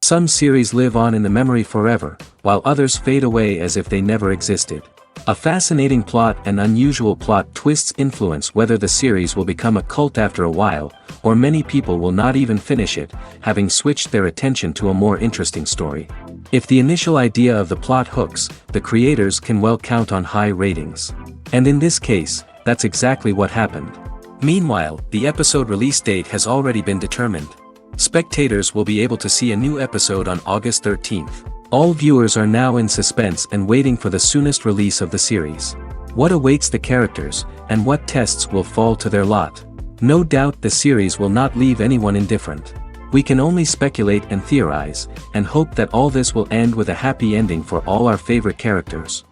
Some series live on in the memory forever, while others fade away as if they never existed. A fascinating plot and unusual plot twists influence whether the series will become a cult after a while, or many people will not even finish it, having switched their attention to a more interesting story. If the initial idea of the plot hooks, the creators can well count on high ratings. And in this case, that's exactly what happened. Meanwhile, the episode release date has already been determined. Spectators will be able to see a new episode on August 13th. All viewers are now in suspense and waiting for the soonest release of the series. What awaits the characters, and what tests will fall to their lot? No doubt the series will not leave anyone indifferent. We can only speculate and theorize, and hope that all this will end with a happy ending for all our favorite characters.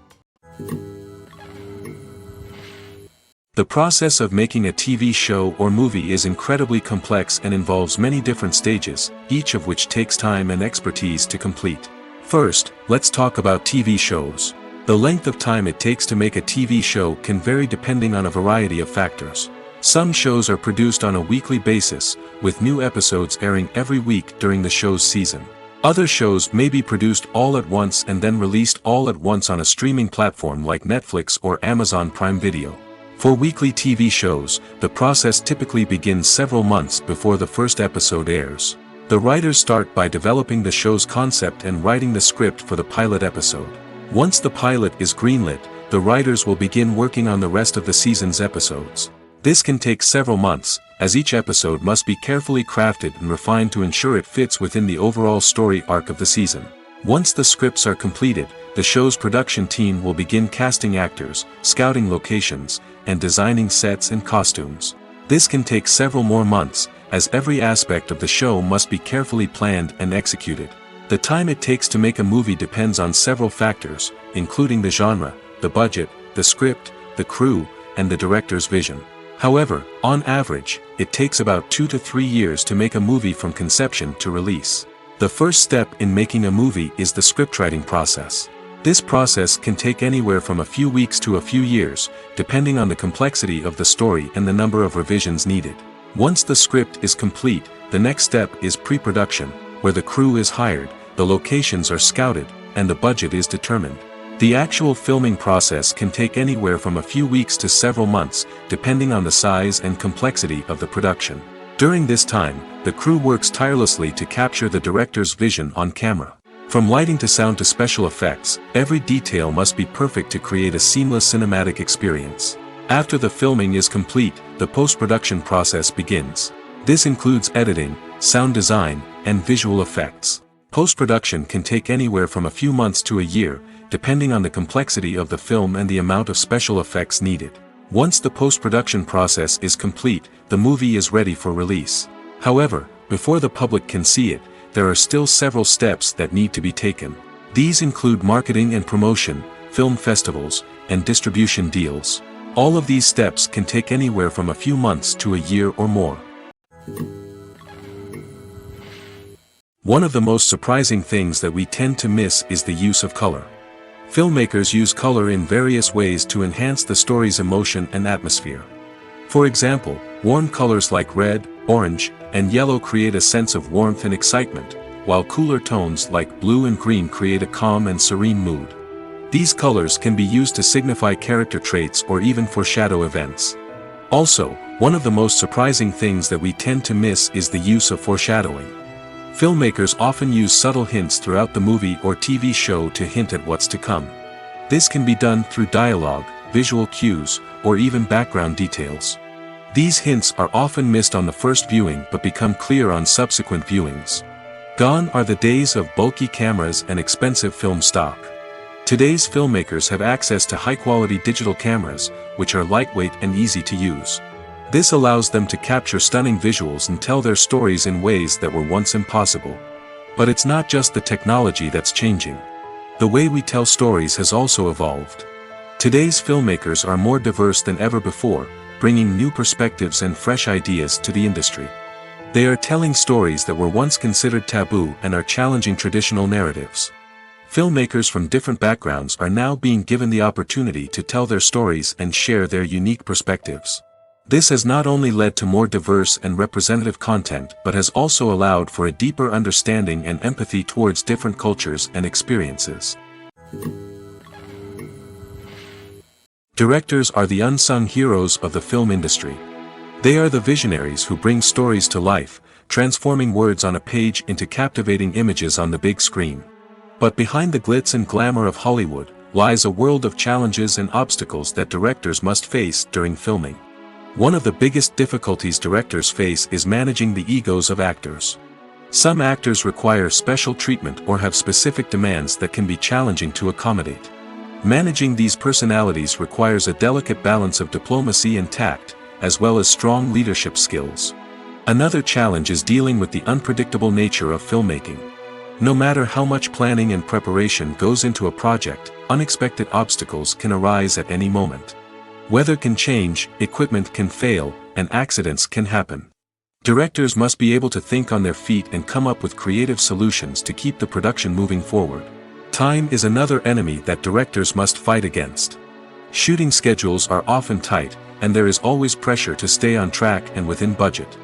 The process of making a TV show or movie is incredibly complex and involves many different stages, each of which takes time and expertise to complete. First, let's talk about TV shows. The length of time it takes to make a TV show can vary depending on a variety of factors. Some shows are produced on a weekly basis, with new episodes airing every week during the show's season. Other shows may be produced all at once and then released all at once on a streaming platform like Netflix or Amazon Prime Video. For weekly TV shows, the process typically begins several months before the first episode airs. The writers start by developing the show's concept and writing the script for the pilot episode. Once the pilot is greenlit, the writers will begin working on the rest of the season's episodes. This can take several months, as each episode must be carefully crafted and refined to ensure it fits within the overall story arc of the season. Once the scripts are completed, the show's production team will begin casting actors, scouting locations, and designing sets and costumes. This can take several more months, as every aspect of the show must be carefully planned and executed. The time it takes to make a movie depends on several factors, including the genre, the budget, the script, the crew, and the director's vision. However, on average, it takes about 2 to 3 years to make a movie from conception to release. The first step in making a movie is the scriptwriting process. This process can take anywhere from a few weeks to a few years, depending on the complexity of the story and the number of revisions needed. Once the script is complete, the next step is pre-production, where the crew is hired, the locations are scouted, and the budget is determined. The actual filming process can take anywhere from a few weeks to several months, depending on the size and complexity of the production. During this time, the crew works tirelessly to capture the director's vision on camera. From lighting to sound to special effects, every detail must be perfect to create a seamless cinematic experience. After the filming is complete, the post-production process begins. This includes editing, sound design, and visual effects. Post-production can take anywhere from a few months to a year, depending on the complexity of the film and the amount of special effects needed. Once the post-production process is complete, the movie is ready for release. However, before the public can see it, there are still several steps that need to be taken. These include marketing and promotion, film festivals, and distribution deals. All of these steps can take anywhere from a few months to a year or more. One of the most surprising things that we tend to miss is the use of color. Filmmakers use color in various ways to enhance the story's emotion and atmosphere. For example, warm colors like red, orange, and yellow create a sense of warmth and excitement, while cooler tones like blue and green create a calm and serene mood. These colors can be used to signify character traits or even foreshadow events. Also, one of the most surprising things that we tend to miss is the use of foreshadowing. Filmmakers often use subtle hints throughout the movie or TV show to hint at what's to come. This can be done through dialogue, visual cues, or even background details. These hints are often missed on the first viewing but become clear on subsequent viewings. Gone are the days of bulky cameras and expensive film stock. Today's filmmakers have access to high-quality digital cameras, which are lightweight and easy to use. This allows them to capture stunning visuals and tell their stories in ways that were once impossible. But it's not just the technology that's changing. The way we tell stories has also evolved. Today's filmmakers are more diverse than ever before, bringing new perspectives and fresh ideas to the industry. They are telling stories that were once considered taboo and are challenging traditional narratives. Filmmakers from different backgrounds are now being given the opportunity to tell their stories and share their unique perspectives. This has not only led to more diverse and representative content but has also allowed for a deeper understanding and empathy towards different cultures and experiences. Directors are the unsung heroes of the film industry. They are the visionaries who bring stories to life, transforming words on a page into captivating images on the big screen. But behind the glitz and glamour of Hollywood lies a world of challenges and obstacles that directors must face during filming. One of the biggest difficulties directors face is managing the egos of actors. Some actors require special treatment or have specific demands that can be challenging to accommodate. Managing these personalities requires a delicate balance of diplomacy and tact, as well as strong leadership skills. Another challenge is dealing with the unpredictable nature of filmmaking. No matter how much planning and preparation goes into a project, unexpected obstacles can arise at any moment. Weather can change, equipment can fail, and accidents can happen. Directors must be able to think on their feet and come up with creative solutions to keep the production moving forward. Time is another enemy that directors must fight against. Shooting schedules are often tight, and there is always pressure to stay on track and within budget.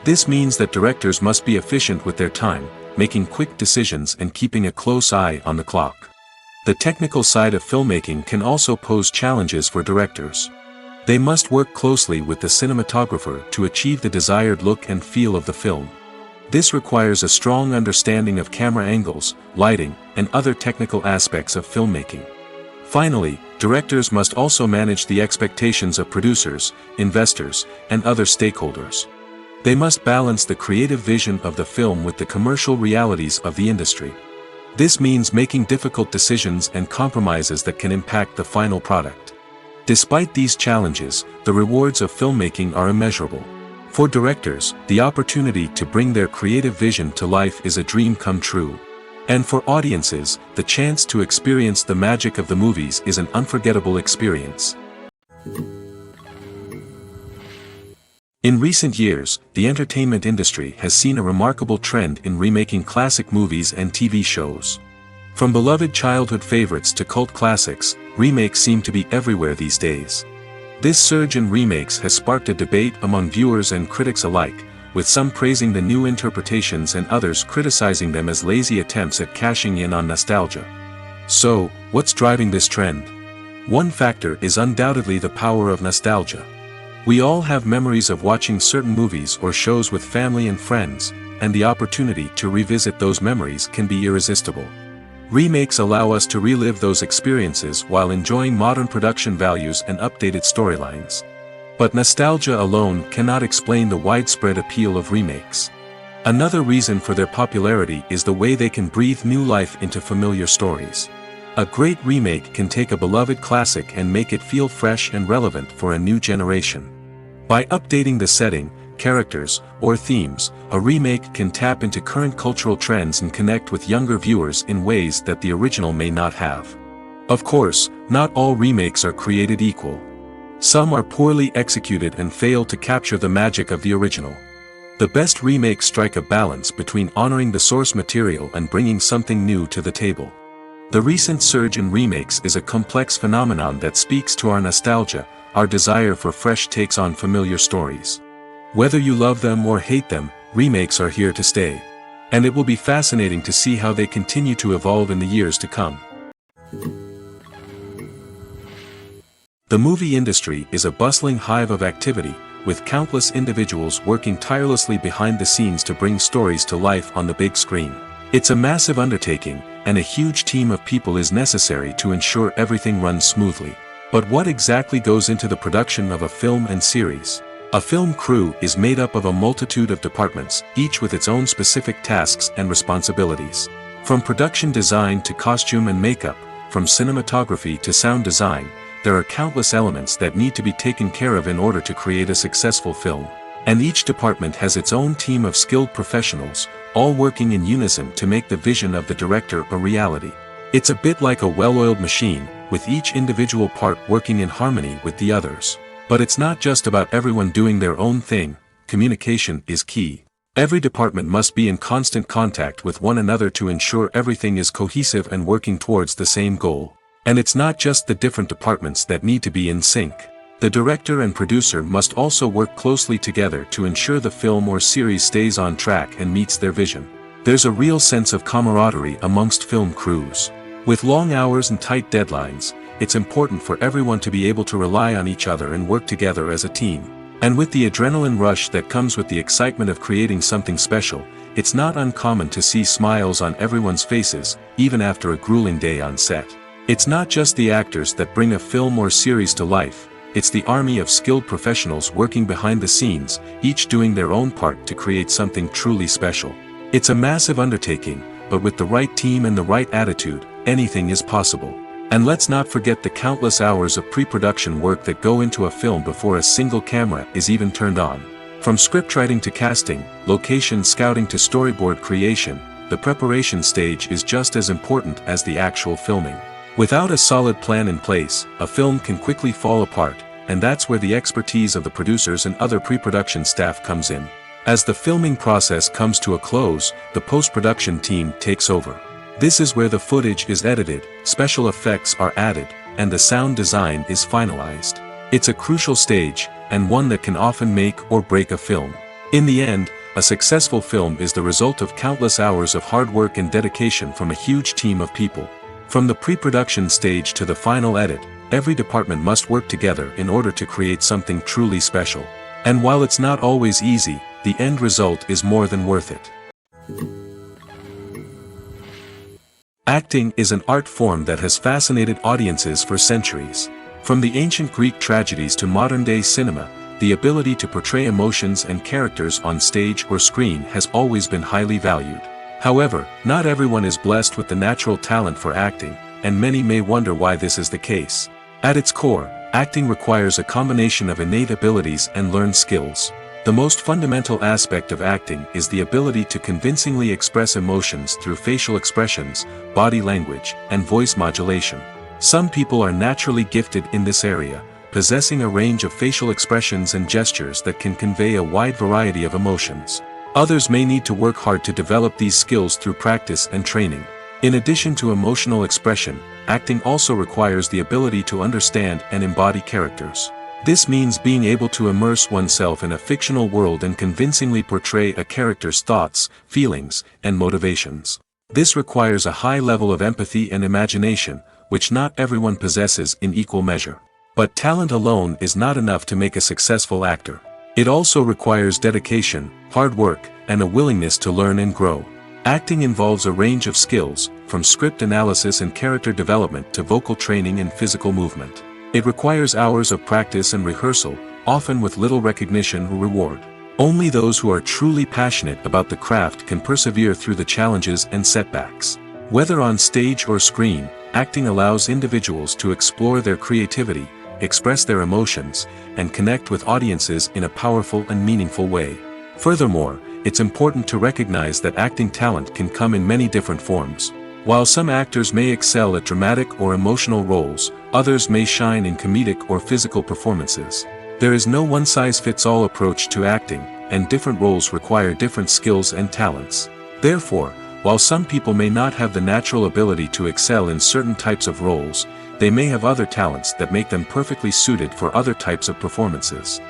This means that directors must be efficient with their time, making quick decisions and keeping a close eye on the clock. The technical side of filmmaking can also pose challenges for directors. They must work closely with the cinematographer to achieve the desired look and feel of the film. This requires a strong understanding of camera angles, lighting, and other technical aspects of filmmaking. Finally, directors must also manage the expectations of producers, investors, and other stakeholders. They must balance the creative vision of the film with the commercial realities of the industry. This means making difficult decisions and compromises that can impact the final product. Despite these challenges, the rewards of filmmaking are immeasurable. For directors, the opportunity to bring their creative vision to life is a dream come true. And for audiences, the chance to experience the magic of the movies is an unforgettable experience. In recent years, the entertainment industry has seen a remarkable trend in remaking classic movies and TV shows. From beloved childhood favorites to cult classics, remakes seem to be everywhere these days. This surge in remakes has sparked a debate among viewers and critics alike, with some praising the new interpretations and others criticizing them as lazy attempts at cashing in on nostalgia. So, what's driving this trend? One factor is undoubtedly the power of nostalgia. We all have memories of watching certain movies or shows with family and friends, and the opportunity to revisit those memories can be irresistible. Remakes allow us to relive those experiences while enjoying modern production values and updated storylines. But nostalgia alone cannot explain the widespread appeal of remakes. Another reason for their popularity is the way they can breathe new life into familiar stories. A great remake can take a beloved classic and make it feel fresh and relevant for a new generation. By updating the setting, characters, or themes, a remake can tap into current cultural trends and connect with younger viewers in ways that the original may not have. Of course, not all remakes are created equal. Some are poorly executed and fail to capture the magic of the original. The best remakes strike a balance between honoring the source material and bringing something new to the table. The recent surge in remakes is a complex phenomenon that speaks to our nostalgia, our desire for fresh takes on familiar stories. Whether you love them or hate them, remakes are here to stay. And it will be fascinating to see how they continue to evolve in the years to come. The movie industry is a bustling hive of activity, with countless individuals working tirelessly behind the scenes to bring stories to life on the big screen. It's a massive undertaking, and a huge team of people is necessary to ensure everything runs smoothly. But what exactly goes into the production of a film and series? A film crew is made up of a multitude of departments, each with its own specific tasks and responsibilities. From production design to costume and makeup, from cinematography to sound design, there are countless elements that need to be taken care of in order to create a successful film. And each department has its own team of skilled professionals, all working in unison to make the vision of the director a reality. It's a bit like a well-oiled machine, with each individual part working in harmony with the others. But it's not just about everyone doing their own thing. Communication is key. Every department must be in constant contact with one another to ensure everything is cohesive and working towards the same goal. And it's not just the different departments that need to be in sync. The director and producer must also work closely together to ensure the film or series stays on track and meets their vision. There's a real sense of camaraderie amongst film crews. With long hours and tight deadlines, it's important for everyone to be able to rely on each other and work together as a team. And with the adrenaline rush that comes with the excitement of creating something special, it's not uncommon to see smiles on everyone's faces, even after a grueling day on set. It's not just the actors that bring a film or series to life, it's the army of skilled professionals working behind the scenes, each doing their own part to create something truly special. It's a massive undertaking, but with the right team and the right attitude, anything is possible. And let's not forget the countless hours of pre-production work that go into a film before a single camera is even turned on. From scriptwriting to casting, location scouting to storyboard creation, the preparation stage is just as important as the actual filming. Without a solid plan in place, a film can quickly fall apart, and that's where the expertise of the producers and other pre-production staff comes in. As the filming process comes to a close, the post-production team takes over. This is where the footage is edited, special effects are added, and the sound design is finalized. It's a crucial stage, and one that can often make or break a film. In the end, a successful film is the result of countless hours of hard work and dedication from a huge team of people. From the pre-production stage to the final edit, every department must work together in order to create something truly special. And while it's not always easy, the end result is more than worth it. Acting is an art form that has fascinated audiences for centuries. From the ancient Greek tragedies to modern-day cinema, the ability to portray emotions and characters on stage or screen has always been highly valued. However, not everyone is blessed with the natural talent for acting, and many may wonder why this is the case. At its core, acting requires a combination of innate abilities and learned skills. The most fundamental aspect of acting is the ability to convincingly express emotions through facial expressions, body language, and voice modulation. Some people are naturally gifted in this area, possessing a range of facial expressions and gestures that can convey a wide variety of emotions. Others may need to work hard to develop these skills through practice and training. In addition to emotional expression, acting also requires the ability to understand and embody characters. This means being able to immerse oneself in a fictional world and convincingly portray a character's thoughts, feelings, and motivations. This requires a high level of empathy and imagination, which not everyone possesses in equal measure. But talent alone is not enough to make a successful actor. It also requires dedication, hard work, and a willingness to learn and grow. Acting involves a range of skills, from script analysis and character development to vocal training and physical movement. It requires hours of practice and rehearsal, often with little recognition or reward. Only those who are truly passionate about the craft can persevere through the challenges and setbacks. Whether on stage or screen, acting allows individuals to explore their creativity, express their emotions, and connect with audiences in a powerful and meaningful way. Furthermore, it's important to recognize that acting talent can come in many different forms. While some actors may excel at dramatic or emotional roles, others may shine in comedic or physical performances. There is no one-size-fits-all approach to acting, and different roles require different skills and talents. Therefore, while some people may not have the natural ability to excel in certain types of roles, they may have other talents that make them perfectly suited for other types of performances.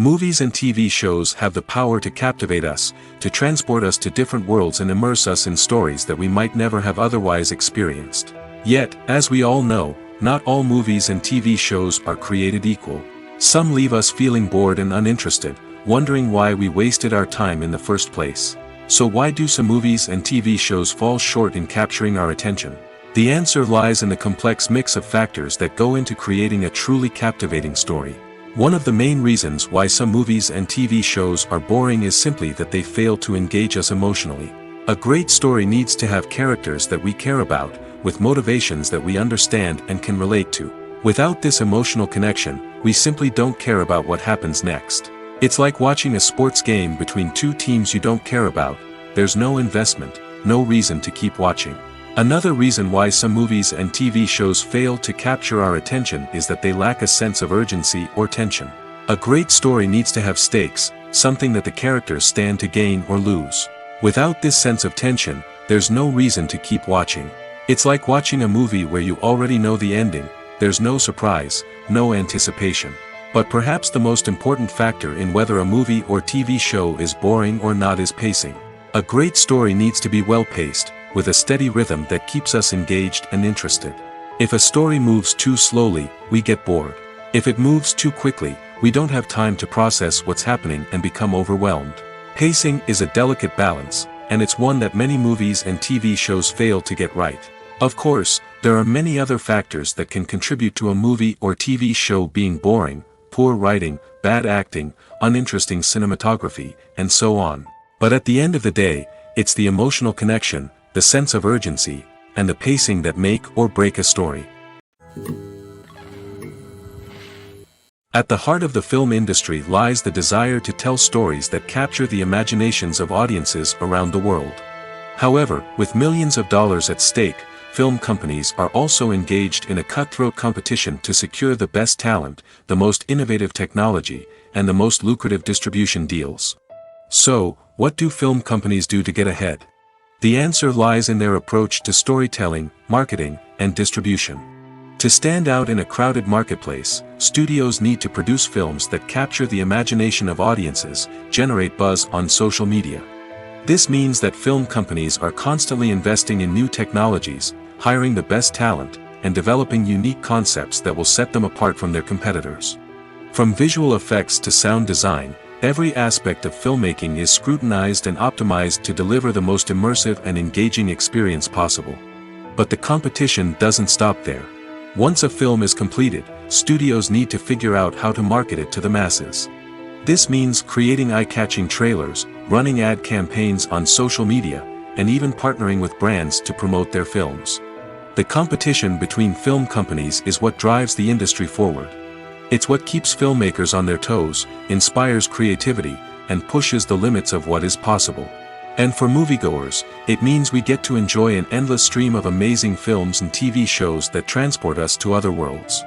Movies and TV shows have the power to captivate us, to transport us to different worlds and immerse us in stories that we might never have otherwise experienced. Yet, as we all know, not all movies and TV shows are created equal. Some leave us feeling bored and uninterested, wondering why we wasted our time in the first place. So why do some movies and TV shows fall short in capturing our attention? The answer lies in the complex mix of factors that go into creating a truly captivating story. One of the main reasons why some movies and TV shows are boring is simply that they fail to engage us emotionally. A great story needs to have characters that we care about, with motivations that we understand and can relate to. Without this emotional connection, we simply don't care about what happens next. It's like watching a sports game between two teams you don't care about. There's no investment, no reason to keep watching. Another reason why some movies and TV shows fail to capture our attention is that they lack a sense of urgency or tension. A great story needs to have stakes, something that the characters stand to gain or lose. Without this sense of tension, there's no reason to keep watching. It's like watching a movie where you already know the ending. There's no surprise, no anticipation. But perhaps the most important factor in whether a movie or TV show is boring or not is pacing. A great story needs to be well-paced, with a steady rhythm that keeps us engaged and interested. If a story moves too slowly, we get bored. If it moves too quickly, we don't have time to process what's happening and become overwhelmed. Pacing is a delicate balance, and it's one that many movies and TV shows fail to get right. Of course, there are many other factors that can contribute to a movie or TV show being boring: poor writing, bad acting, uninteresting cinematography, and so on. But at the end of the day, it's the emotional connection, the sense of urgency, and the pacing that make or break a story. At the heart of the film industry lies the desire to tell stories that capture the imaginations of audiences around the world. However, with millions of dollars at stake, film companies are also engaged in a cutthroat competition to secure the best talent, the most innovative technology, and the most lucrative distribution deals. So, what do film companies do to get ahead? The answer lies in their approach to storytelling, marketing, and distribution. To stand out in a crowded marketplace, studios need to produce films that capture the imagination of audiences, generate buzz on social media. This means that film companies are constantly investing in new technologies, hiring the best talent, and developing unique concepts that will set them apart from their competitors. From visual effects to sound design, every aspect of filmmaking is scrutinized and optimized to deliver the most immersive and engaging experience possible. But the competition doesn't stop there. Once a film is completed, studios need to figure out how to market it to the masses. This means creating eye-catching trailers, running ad campaigns on social media, and even partnering with brands to promote their films. The competition between film companies is what drives the industry forward. It's what keeps filmmakers on their toes, inspires creativity, and pushes the limits of what is possible. And for moviegoers, it means we get to enjoy an endless stream of amazing films and TV shows that transport us to other worlds.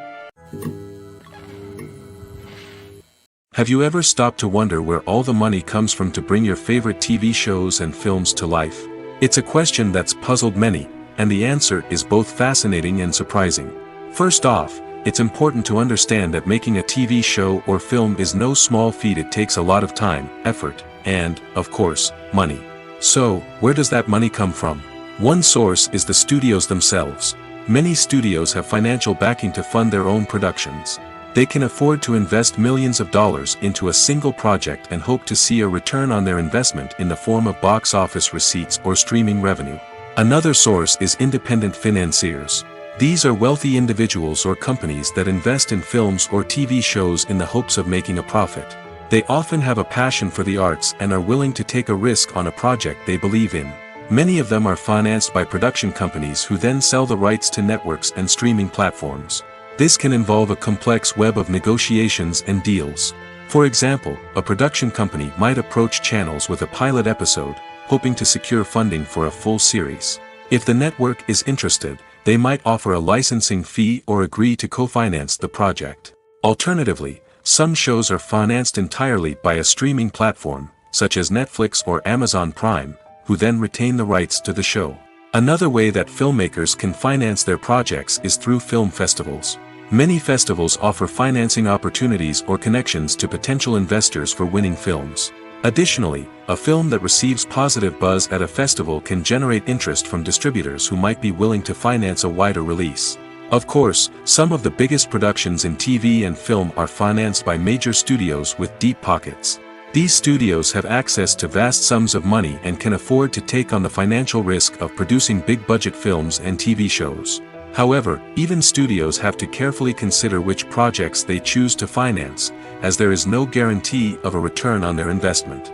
Have you ever stopped to wonder where all the money comes from to bring your favorite TV shows and films to life? It's a question that's puzzled many, and the answer is both fascinating and surprising. First off, it's important to understand that making a TV show or film is no small feat. It takes a lot of time, effort, and, of course, money. So, where does that money come from? One source is the studios themselves. Many studios have financial backing to fund their own productions. They can afford to invest millions of dollars into a single project and hope to see a return on their investment in the form of box office receipts or streaming revenue. Another source is independent financiers. These are wealthy individuals or companies that invest in films or TV shows in the hopes of making a profit. They often have a passion for the arts and are willing to take a risk on a project they believe in. Many of them are financed by production companies who then sell the rights to networks and streaming platforms. This can involve a complex web of negotiations and deals. For example, a production company might approach channels with a pilot episode, hoping to secure funding for a full series. If the network is interested, they might offer a licensing fee or agree to co-finance the project. Alternatively, some shows are financed entirely by a streaming platform, such as Netflix or Amazon Prime, who then retain the rights to the show. Another way that filmmakers can finance their projects is through film festivals. Many festivals offer financing opportunities or connections to potential investors for winning films. Additionally, a film that receives positive buzz at a festival can generate interest from distributors who might be willing to finance a wider release. Of course, some of the biggest productions in TV and film are financed by major studios with deep pockets. These studios have access to vast sums of money and can afford to take on the financial risk of producing big-budget films and TV shows. However, even studios have to carefully consider which projects they choose to finance, as there is no guarantee of a return on their investment.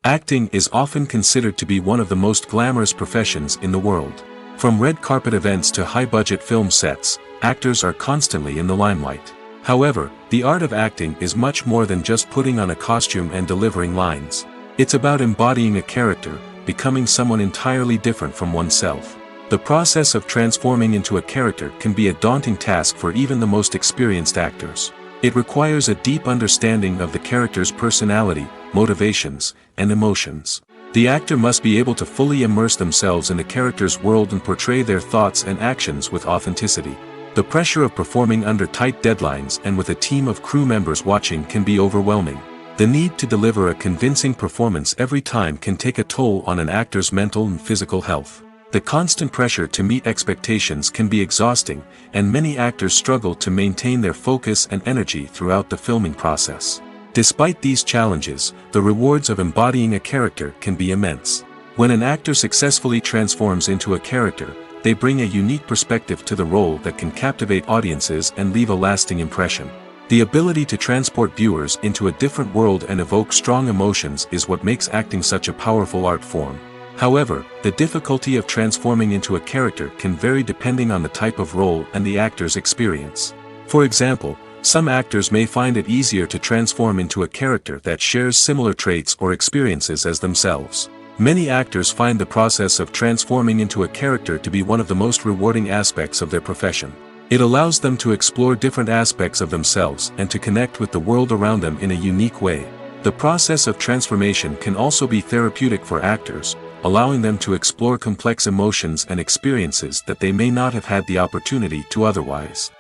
Acting is often considered to be one of the most glamorous professions in the world. From red carpet events to high-budget film sets, actors are constantly in the limelight. However, the art of acting is much more than just putting on a costume and delivering lines. It's about embodying a character, becoming someone entirely different from oneself. The process of transforming into a character can be a daunting task for even the most experienced actors. It requires a deep understanding of the character's personality, motivations, and emotions. The actor must be able to fully immerse themselves in the character's world and portray their thoughts and actions with authenticity. The pressure of performing under tight deadlines and with a team of crew members watching can be overwhelming. The need to deliver a convincing performance every time can take a toll on an actor's mental and physical health. The constant pressure to meet expectations can be exhausting, and many actors struggle to maintain their focus and energy throughout the filming process. Despite these challenges, the rewards of embodying a character can be immense. When an actor successfully transforms into a character, they bring a unique perspective to the role that can captivate audiences and leave a lasting impression. The ability to transport viewers into a different world and evoke strong emotions is what makes acting such a powerful art form. However, the difficulty of transforming into a character can vary depending on the type of role and the actor's experience. For example, some actors may find it easier to transform into a character that shares similar traits or experiences as themselves. Many actors find the process of transforming into a character to be one of the most rewarding aspects of their profession. It allows them to explore different aspects of themselves and to connect with the world around them in a unique way. The process of transformation can also be therapeutic for actors, allowing them to explore complex emotions and experiences that they may not have had the opportunity to otherwise.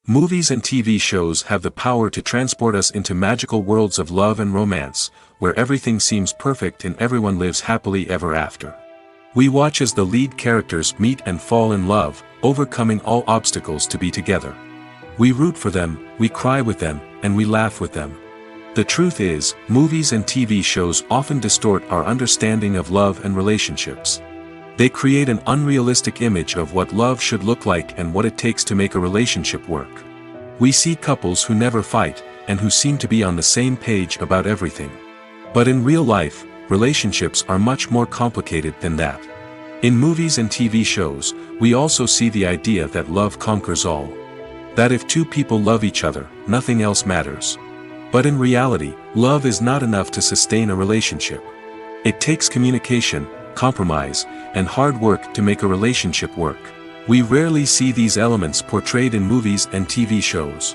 Movies and TV shows have the power to transport us into magical worlds of love and romance, where everything seems perfect and everyone lives happily ever after. We watch as the lead characters meet and fall in love, overcoming all obstacles to be together. We root for them, we cry with them, and we laugh with them. The truth is, movies and TV shows often distort our understanding of love and relationships. They create an unrealistic image of what love should look like and what it takes to make a relationship work. We see couples who never fight, and who seem to be on the same page about everything. But in real life, relationships are much more complicated than that. In movies and TV shows, we also see the idea that love conquers all. That if two people love each other, nothing else matters. But in reality, love is not enough to sustain a relationship. It takes communication, compromise, and hard work to make a relationship work. We rarely see these elements portrayed in movies and TV shows.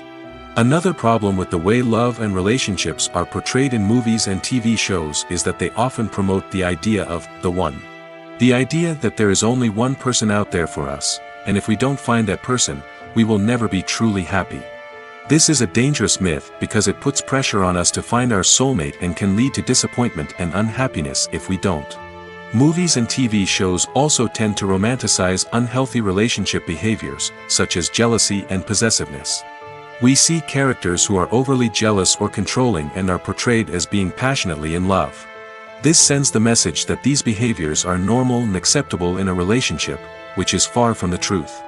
Another problem with the way love and relationships are portrayed in movies and TV shows is that they often promote the idea of the one. The idea that there is only one person out there for us, and if we don't find that person, we will never be truly happy. This is a dangerous myth because it puts pressure on us to find our soulmate and can lead to disappointment and unhappiness if we don't. Movies and TV shows also tend to romanticize unhealthy relationship behaviors, such as jealousy and possessiveness. We see characters who are overly jealous or controlling and are portrayed as being passionately in love. This sends the message that these behaviors are normal and acceptable in a relationship, which is far from the truth.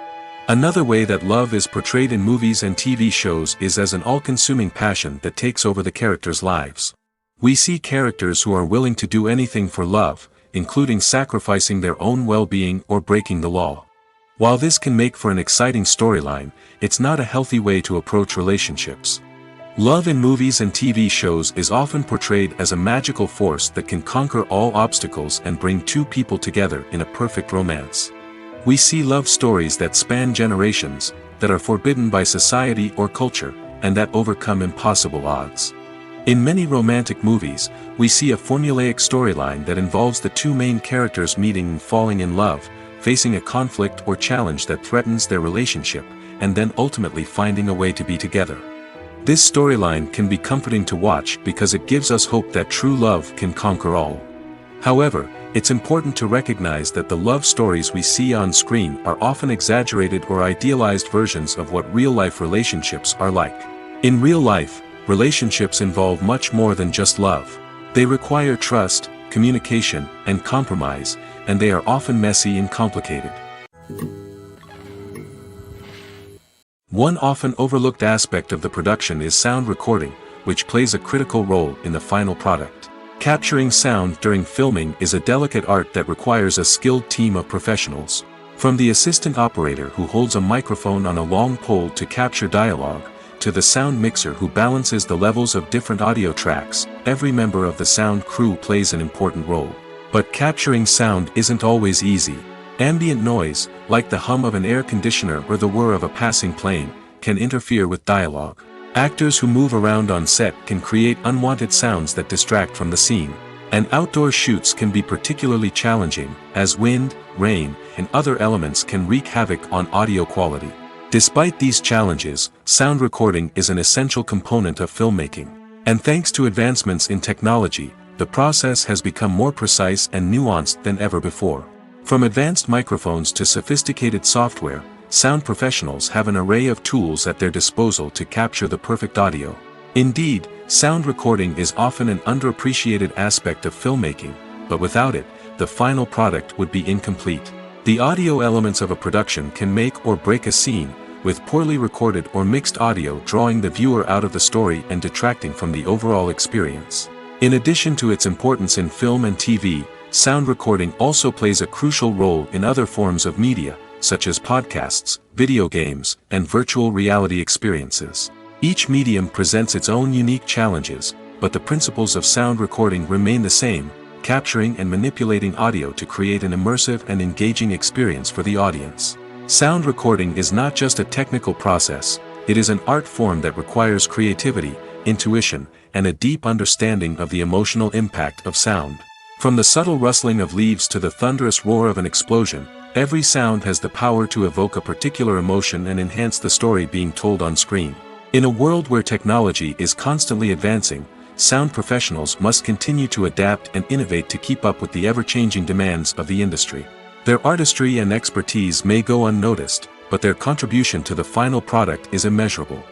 Another way that love is portrayed in movies and TV shows is as an all-consuming passion that takes over the characters' lives. We see characters who are willing to do anything for love, including sacrificing their own well-being or breaking the law. While this can make for an exciting storyline, it's not a healthy way to approach relationships. Love in movies and TV shows is often portrayed as a magical force that can conquer all obstacles and bring two people together in a perfect romance. We see love stories that span generations, that are forbidden by society or culture, and that overcome impossible odds. In many romantic movies, we see a formulaic storyline that involves the two main characters meeting and falling in love, facing a conflict or challenge that threatens their relationship, and then ultimately finding a way to be together. This storyline can be comforting to watch because it gives us hope that true love can conquer all. However, It's important to recognize that the love stories we see on screen are often exaggerated or idealized versions of what real-life relationships are like. In real life, relationships involve much more than just love. They require trust, communication, and compromise, and they are often messy and complicated. One often overlooked aspect of the production is sound recording, which plays a critical role in the final product. Capturing sound during filming is a delicate art that requires a skilled team of professionals. From the assistant operator who holds a microphone on a long pole to capture dialogue, to the sound mixer who balances the levels of different audio tracks, every member of the sound crew plays an important role. But capturing sound isn't always easy. Ambient noise, like the hum of an air conditioner or the whir of a passing plane, can interfere with dialogue. Actors who move around on set can create unwanted sounds that distract from the scene. And outdoor shoots can be particularly challenging, as wind, rain, and other elements can wreak havoc on audio quality. Despite these challenges, sound recording is an essential component of filmmaking. And thanks to advancements in technology, the process has become more precise and nuanced than ever before. From advanced microphones to sophisticated software, sound professionals have an array of tools at their disposal to capture the perfect audio. Indeed, sound recording is often an underappreciated aspect of filmmaking, but without it, the final product would be incomplete. The audio elements of a production can make or break a scene, with poorly recorded or mixed audio drawing the viewer out of the story and detracting from the overall experience. In addition to its importance in film and TV, sound recording also plays a crucial role in other forms of media, such as podcasts, video games, and virtual reality experiences. Each medium presents its own unique challenges, but the principles of sound recording remain the same: capturing and manipulating audio to create an immersive and engaging experience for the audience. Sound recording is not just a technical process, it is an art form that requires creativity, intuition, and a deep understanding of the emotional impact of sound. From the subtle rustling of leaves to the thunderous roar of an explosion, every sound has the power to evoke a particular emotion and enhance the story being told on screen. In a world where technology is constantly advancing, sound professionals must continue to adapt and innovate to keep up with the ever-changing demands of the industry. Their artistry and expertise may go unnoticed, but their contribution to the final product is immeasurable.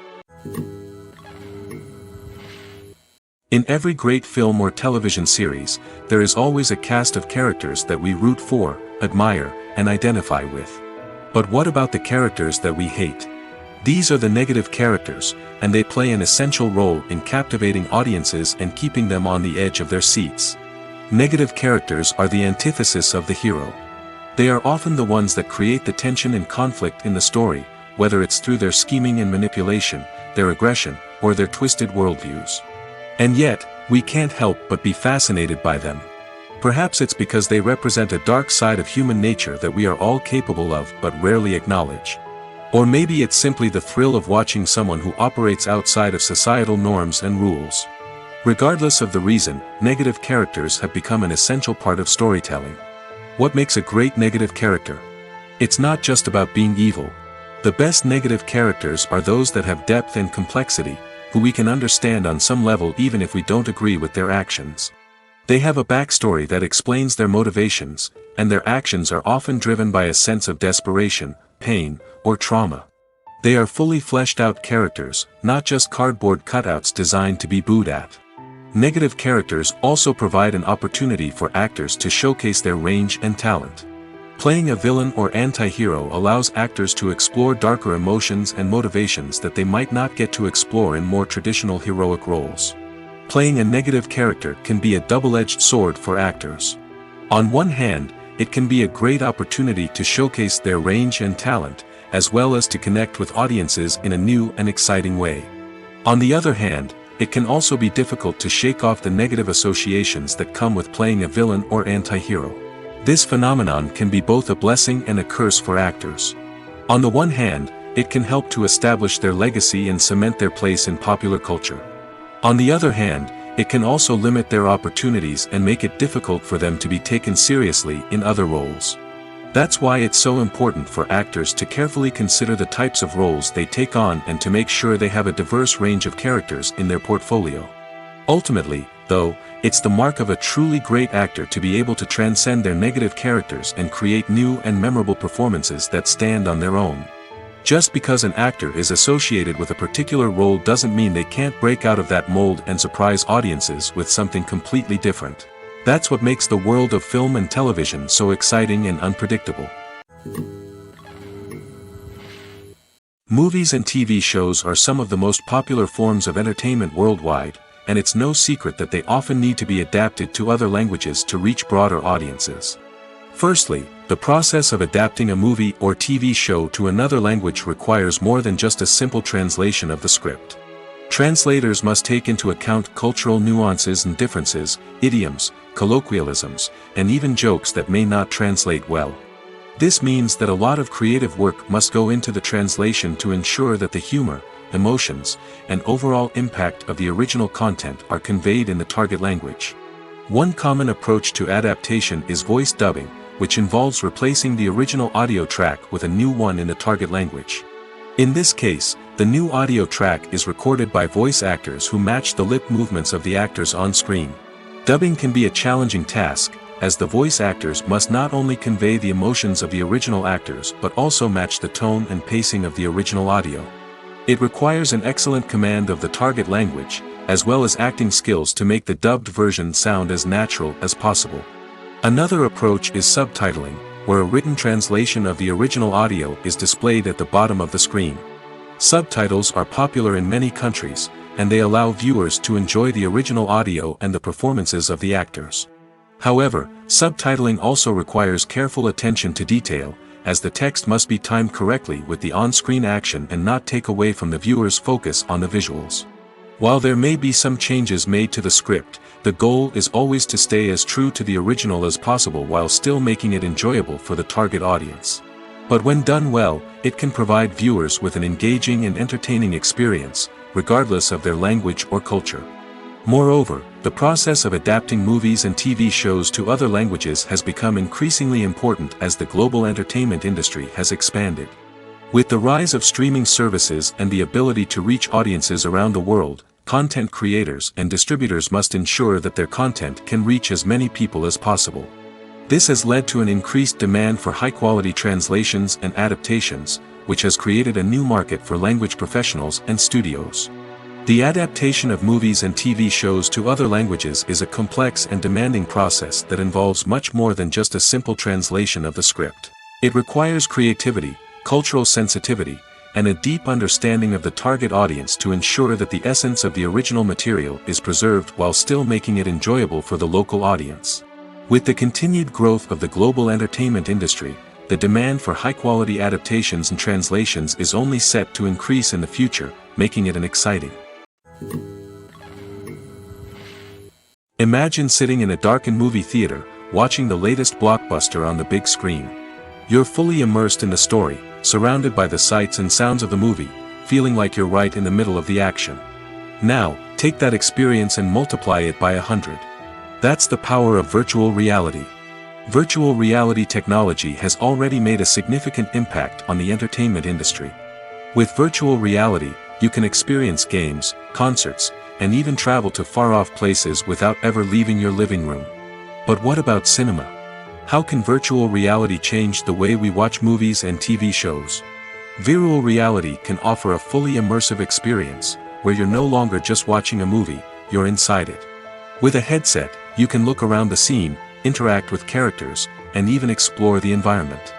In every great film or television series, there is always a cast of characters that we root for, admire, and identify with. But what about the characters that we hate? These are the negative characters, and they play an essential role in captivating audiences and keeping them on the edge of their seats. Negative characters are the antithesis of the hero. They are often the ones that create the tension and conflict in the story, whether it's through their scheming and manipulation, their aggression, or their twisted worldviews. And yet, we can't help but be fascinated by them. Perhaps it's because they represent a dark side of human nature that we are all capable of but rarely acknowledge. Or maybe it's simply the thrill of watching someone who operates outside of societal norms and rules. Regardless of the reason, negative characters have become an essential part of storytelling. What makes a great negative character? It's not just about being evil. The best negative characters are those that have depth and complexity, who we can understand on some level even if we don't agree with their actions. They have a backstory that explains their motivations, and their actions are often driven by a sense of desperation, pain, or trauma. They are fully fleshed out characters, not just cardboard cutouts designed to be booed at. Negative characters also provide an opportunity for actors to showcase their range and talent. Playing a villain or anti-hero allows actors to explore darker emotions and motivations that they might not get to explore in more traditional heroic roles. Playing a negative character can be a double-edged sword for actors. On one hand, it can be a great opportunity to showcase their range and talent, as well as to connect with audiences in a new and exciting way. On the other hand, it can also be difficult to shake off the negative associations that come with playing a villain or anti-hero. This phenomenon can be both a blessing and a curse for actors. On the one hand, it can help to establish their legacy and cement their place in popular culture. On the other hand, it can also limit their opportunities and make it difficult for them to be taken seriously in other roles. That's why it's so important for actors to carefully consider the types of roles they take on and to make sure they have a diverse range of characters in their portfolio. Ultimately, though, it's the mark of a truly great actor to be able to transcend their negative characters and create new and memorable performances that stand on their own. Just because an actor is associated with a particular role doesn't mean they can't break out of that mold and surprise audiences with something completely different. That's what makes the world of film and television so exciting and unpredictable. Movies and TV shows are some of the most popular forms of entertainment worldwide, and it's no secret that they often need to be adapted to other languages to reach broader audiences. Firstly, the process of adapting a movie or TV show to another language requires more than just a simple translation of the script. Translators must take into account cultural nuances and differences, idioms, colloquialisms, and even jokes that may not translate well. This means that a lot of creative work must go into the translation to ensure that the humor, emotions, and overall impact of the original content are conveyed in the target language. One common approach to adaptation is voice dubbing, which involves replacing the original audio track with a new one in the target language. In this case, the new audio track is recorded by voice actors who match the lip movements of the actors on screen. Dubbing can be a challenging task, as the voice actors must not only convey the emotions of the original actors but also match the tone and pacing of the original audio. It requires an excellent command of the target language, as well as acting skills to make the dubbed version sound as natural as possible. Another approach is subtitling, where a written translation of the original audio is displayed at the bottom of the screen. Subtitles are popular in many countries, and they allow viewers to enjoy the original audio and the performances of the actors. However, subtitling also requires careful attention to detail, as the text must be timed correctly with the on-screen action and not take away from the viewer's focus on the visuals. While there may be some changes made to the script, the goal is always to stay as true to the original as possible while still making it enjoyable for the target audience. But when done well, it can provide viewers with an engaging and entertaining experience, regardless of their language or culture. Moreover, the process of adapting movies and TV shows to other languages has become increasingly important as the global entertainment industry has expanded. With the rise of streaming services and the ability to reach audiences around the world, content creators and distributors must ensure that their content can reach as many people as possible. This has led to an increased demand for high-quality translations and adaptations, which has created a new market for language professionals and studios. The adaptation of movies and TV shows to other languages is a complex and demanding process that involves much more than just a simple translation of the script. It requires creativity, cultural sensitivity, and a deep understanding of the target audience to ensure that the essence of the original material is preserved while still making it enjoyable for the local audience. With the continued growth of the global entertainment industry, the demand for high-quality adaptations and translations is only set to increase in the future, making it an exciting. Imagine sitting in a darkened movie theater, watching the latest blockbuster on the big screen. You're fully immersed in the story, surrounded by the sights and sounds of the movie, feeling like you're right in the middle of the action. Now, take that experience and multiply it by 100. That's the power of virtual reality. Virtual reality technology has already made a significant impact on the entertainment industry. With virtual reality, you can experience games, concerts, and even travel to far-off places without ever leaving your living room. But what about cinema? How can virtual reality change the way we watch movies and TV shows? Virtual reality can offer a fully immersive experience, where you're no longer just watching a movie, you're inside it. With a headset, you can look around the scene, interact with characters, and even explore the environment.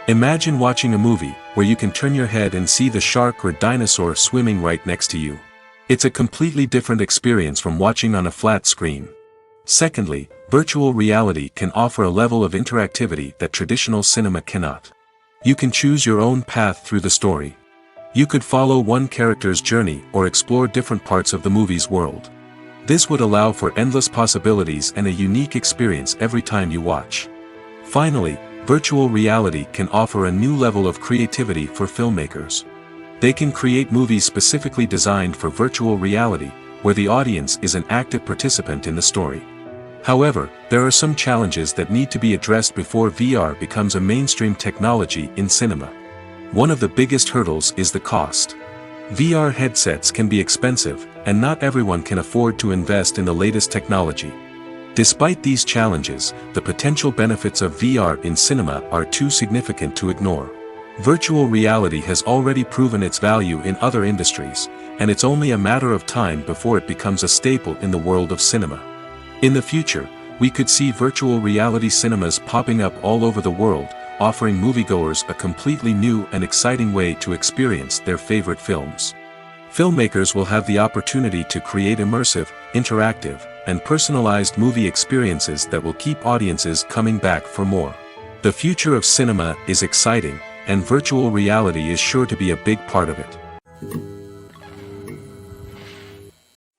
Imagine watching a movie, where you can turn your head and see the shark or dinosaur swimming right next to you. It's a completely different experience from watching on a flat screen. Secondly, virtual reality can offer a level of interactivity that traditional cinema cannot. You can choose your own path through the story. You could follow one character's journey or explore different parts of the movie's world. This would allow for endless possibilities and a unique experience every time you watch. Finally, virtual reality can offer a new level of creativity for filmmakers. They can create movies specifically designed for virtual reality, where the audience is an active participant in the story. However, there are some challenges that need to be addressed before VR becomes a mainstream technology in cinema. One of the biggest hurdles is the cost. VR headsets can be expensive, and not everyone can afford to invest in the latest technology. Despite these challenges, the potential benefits of VR in cinema are too significant to ignore. Virtual reality has already proven its value in other industries, and it's only a matter of time before it becomes a staple in the world of cinema. In the future, we could see virtual reality cinemas popping up all over the world, offering moviegoers a completely new and exciting way to experience their favorite films. Filmmakers will have the opportunity to create immersive, interactive, and personalized movie experiences that will keep audiences coming back for more. The future of cinema is exciting, and virtual reality is sure to be a big part of it.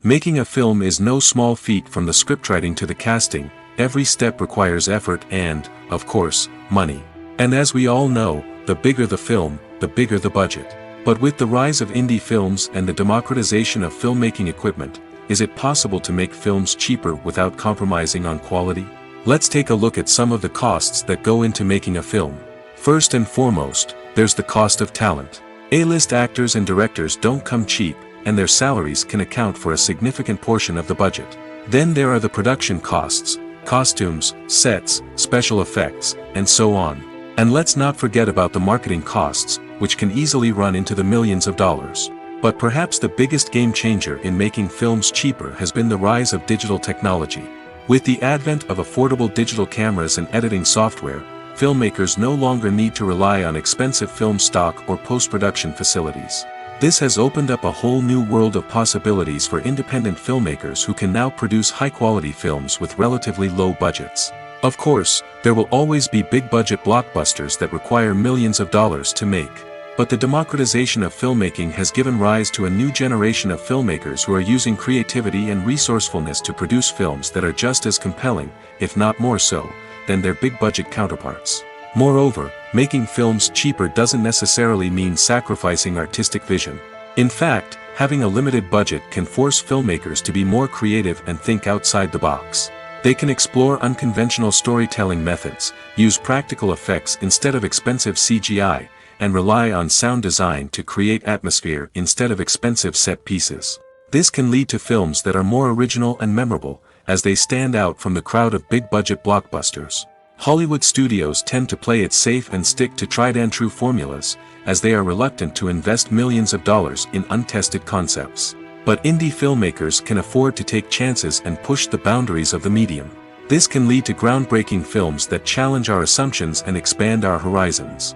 Making a film is no small feat. From the scriptwriting to the casting, every step requires effort and, of course, money. And as we all know, the bigger the film, the bigger the budget. But with the rise of indie films and the democratization of filmmaking equipment, is it possible to make films cheaper without compromising on quality? Let's take a look at some of the costs that go into making a film. First and foremost, there's the cost of talent. A-list actors and directors don't come cheap, and their salaries can account for a significant portion of the budget. Then there are the production costs, costumes, sets, special effects, and so on. And let's not forget about the marketing costs, which can easily run into the millions of dollars. But perhaps the biggest game changer in making films cheaper has been the rise of digital technology. With the advent of affordable digital cameras and editing software, filmmakers no longer need to rely on expensive film stock or post-production facilities. This has opened up a whole new world of possibilities for independent filmmakers who can now produce high-quality films with relatively low budgets. Of course, there will always be big-budget blockbusters that require millions of dollars to make. But the democratization of filmmaking has given rise to a new generation of filmmakers who are using creativity and resourcefulness to produce films that are just as compelling, if not more so, than their big-budget counterparts. Moreover, making films cheaper doesn't necessarily mean sacrificing artistic vision. In fact, having a limited budget can force filmmakers to be more creative and think outside the box. They can explore unconventional storytelling methods, use practical effects instead of expensive CGI, and rely on sound design to create atmosphere instead of expensive set pieces. This can lead to films that are more original and memorable, as they stand out from the crowd of big-budget blockbusters. Hollywood studios tend to play it safe and stick to tried-and-true formulas, as they are reluctant to invest millions of dollars in untested concepts. But indie filmmakers can afford to take chances and push the boundaries of the medium. This can lead to groundbreaking films that challenge our assumptions and expand our horizons.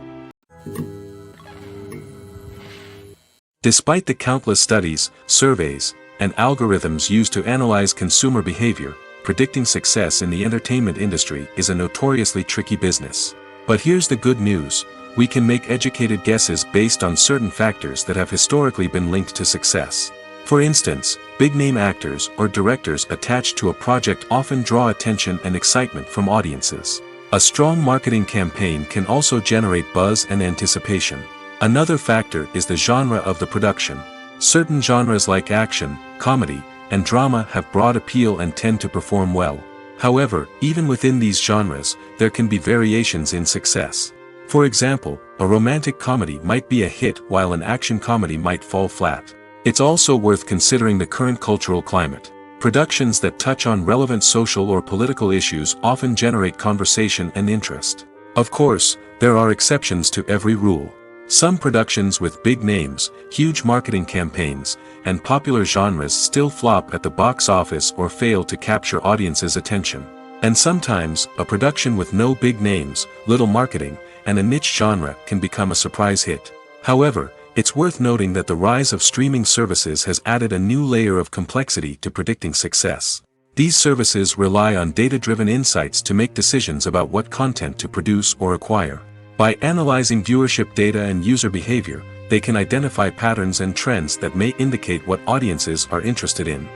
Despite the countless studies, surveys, and algorithms used to analyze consumer behavior, predicting success in the entertainment industry is a notoriously tricky business. But here's the good news: we can make educated guesses based on certain factors that have historically been linked to success. For instance, big-name actors or directors attached to a project often draw attention and excitement from audiences. A strong marketing campaign can also generate buzz and anticipation. Another factor is the genre of the production. Certain genres like action, comedy, and drama have broad appeal and tend to perform well. However, even within these genres, there can be variations in success. For example, a romantic comedy might be a hit while an action comedy might fall flat. It's also worth considering the current cultural climate. Productions that touch on relevant social or political issues often generate conversation and interest. Of course, there are exceptions to every rule. Some productions with big names, huge marketing campaigns, and popular genres still flop at the box office or fail to capture audiences' attention. And sometimes, a production with no big names, little marketing, and a niche genre can become a surprise hit. However, it's worth noting that the rise of streaming services has added a new layer of complexity to predicting success. These services rely on data-driven insights to make decisions about what content to produce or acquire. By analyzing viewership data and user behavior, they can identify patterns and trends that may indicate what audiences are interested in.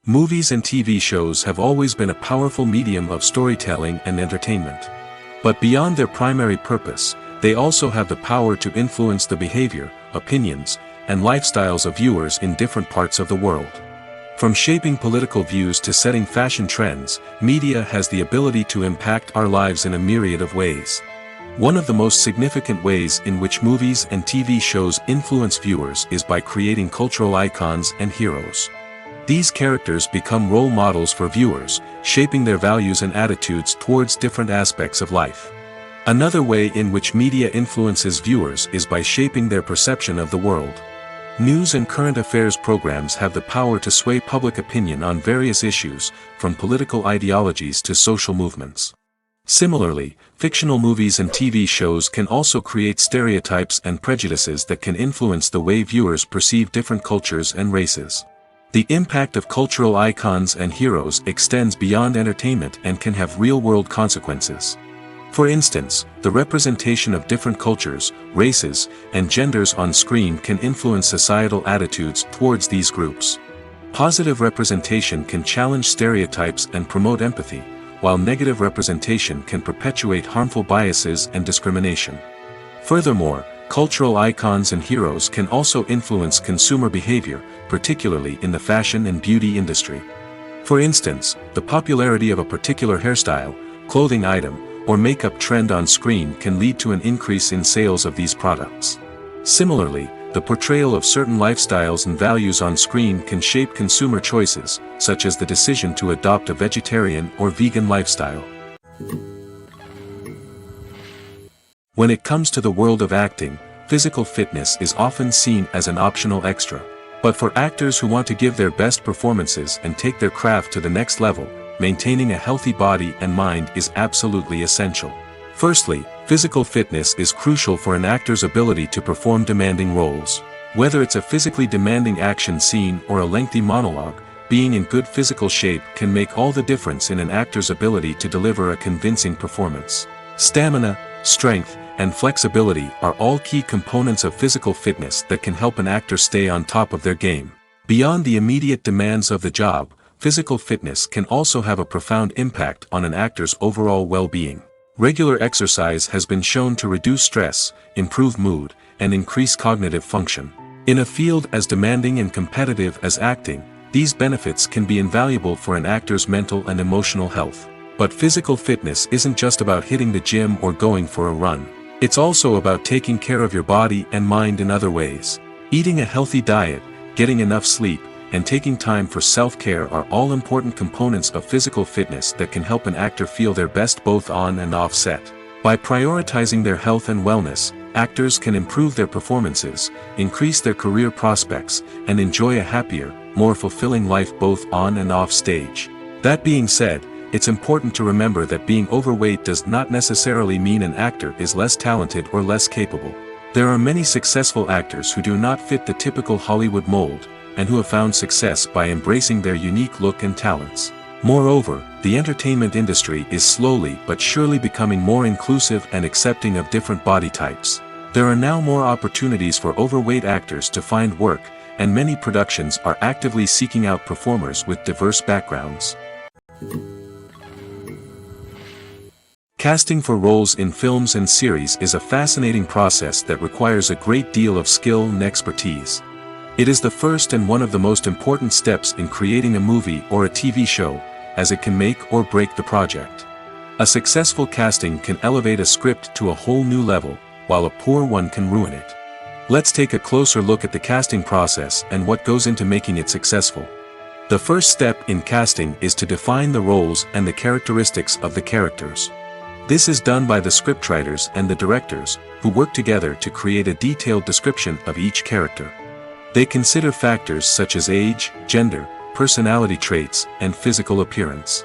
Movies and TV shows have always been a powerful medium of storytelling and entertainment. But beyond their primary purpose, they also have the power to influence the behavior, opinions, and lifestyles of viewers in different parts of the world. From shaping political views to setting fashion trends, media has the ability to impact our lives in a myriad of ways. One of the most significant ways in which movies and TV shows influence viewers is by creating cultural icons and heroes. These characters become role models for viewers, shaping their values and attitudes towards different aspects of life. Another way in which media influences viewers is by shaping their perception of the world. News and current affairs programs have the power to sway public opinion on various issues, from political ideologies to social movements. Similarly, fictional movies and TV shows can also create stereotypes and prejudices that can influence the way viewers perceive different cultures and races. The impact of cultural icons and heroes extends beyond entertainment and can have real-world consequences. For instance, the representation of different cultures, races, and genders on screen can influence societal attitudes towards these groups. Positive representation can challenge stereotypes and promote empathy, while negative representation can perpetuate harmful biases and discrimination. Furthermore, cultural icons and heroes can also influence consumer behavior, particularly in the fashion and beauty industry. For instance, the popularity of a particular hairstyle, clothing item, or makeup trend on screen can lead to an increase in sales of these products. Similarly, the portrayal of certain lifestyles and values on screen can shape consumer choices, such as the decision to adopt a vegetarian or vegan lifestyle. When it comes to the world of acting, physical fitness is often seen as an optional extra. But for actors who want to give their best performances and take their craft to the next level, maintaining a healthy body and mind is absolutely essential. Firstly, physical fitness is crucial for an actor's ability to perform demanding roles. Whether it's a physically demanding action scene or a lengthy monologue, being in good physical shape can make all the difference in an actor's ability to deliver a convincing performance. Stamina, strength, and flexibility are all key components of physical fitness that can help an actor stay on top of their game. Beyond the immediate demands of the job, physical fitness can also have a profound impact on an actor's overall well-being. Regular exercise has been shown to reduce stress, improve mood, and increase cognitive function. In a field as demanding and competitive as acting, these benefits can be invaluable for an actor's mental and emotional health. But physical fitness isn't just about hitting the gym or going for a run. It's also about taking care of your body and mind in other ways. Eating a healthy diet, getting enough sleep, and taking time for self-care are all important components of physical fitness that can help an actor feel their best both on and off set. By prioritizing their health and wellness, actors can improve their performances, increase their career prospects, and enjoy a happier, more fulfilling life both on and off stage. That being said, it's important to remember that being overweight does not necessarily mean an actor is less talented or less capable. There are many successful actors who do not fit the typical Hollywood mold, and who have found success by embracing their unique look and talents. Moreover, the entertainment industry is slowly but surely becoming more inclusive and accepting of different body types. There are now more opportunities for overweight actors to find work, and many productions are actively seeking out performers with diverse backgrounds. Casting for roles in films and series is a fascinating process that requires a great deal of skill and expertise. It is the first and one of the most important steps in creating a movie or a TV show, as it can make or break the project. A successful casting can elevate a script to a whole new level, while a poor one can ruin it. Let's take a closer look at the casting process and what goes into making it successful. The first step in casting is to define the roles and the characteristics of the characters. This is done by the scriptwriters and the directors, who work together to create a detailed description of each character. They consider factors such as age, gender, personality traits, and physical appearance.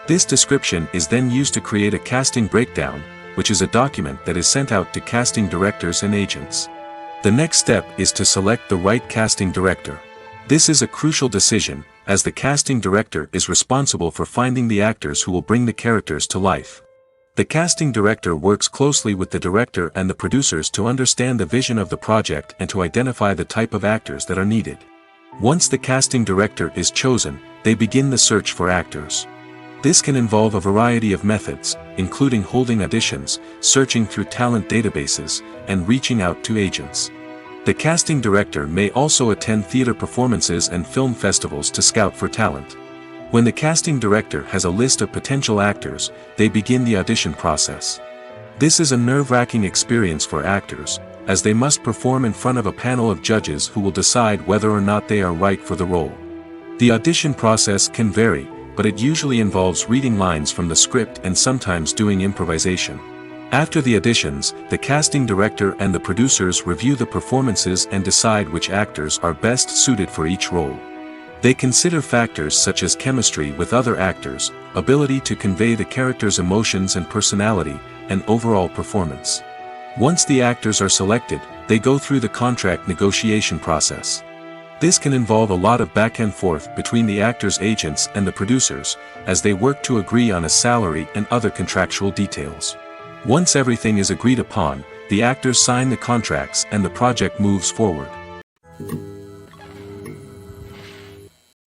This description is then used to create a casting breakdown, which is a document that is sent out to casting directors and agents. The next step is to select the right casting director. This is a crucial decision, as the casting director is responsible for finding the actors who will bring the characters to life. The casting director works closely with the director and the producers to understand the vision of the project and to identify the type of actors that are needed. Once the casting director is chosen, they begin the search for actors. This can involve a variety of methods, including holding auditions, searching through talent databases, and reaching out to agents. The casting director may also attend theater performances and film festivals to scout for talent. When the casting director has a list of potential actors, they begin the audition process. This is a nerve-wracking experience for actors, as they must perform in front of a panel of judges who will decide whether or not they are right for the role. The audition process can vary, but it usually involves reading lines from the script and sometimes doing improvisation. After the auditions, the casting director and the producers review the performances and decide which actors are best suited for each role. They consider factors such as chemistry with other actors, ability to convey the character's emotions and personality, and overall performance. Once the actors are selected, they go through the contract negotiation process. This can involve a lot of back and forth between the actors' agents and the producers, as they work to agree on a salary and other contractual details. Once everything is agreed upon, the actors sign the contracts and the project moves forward.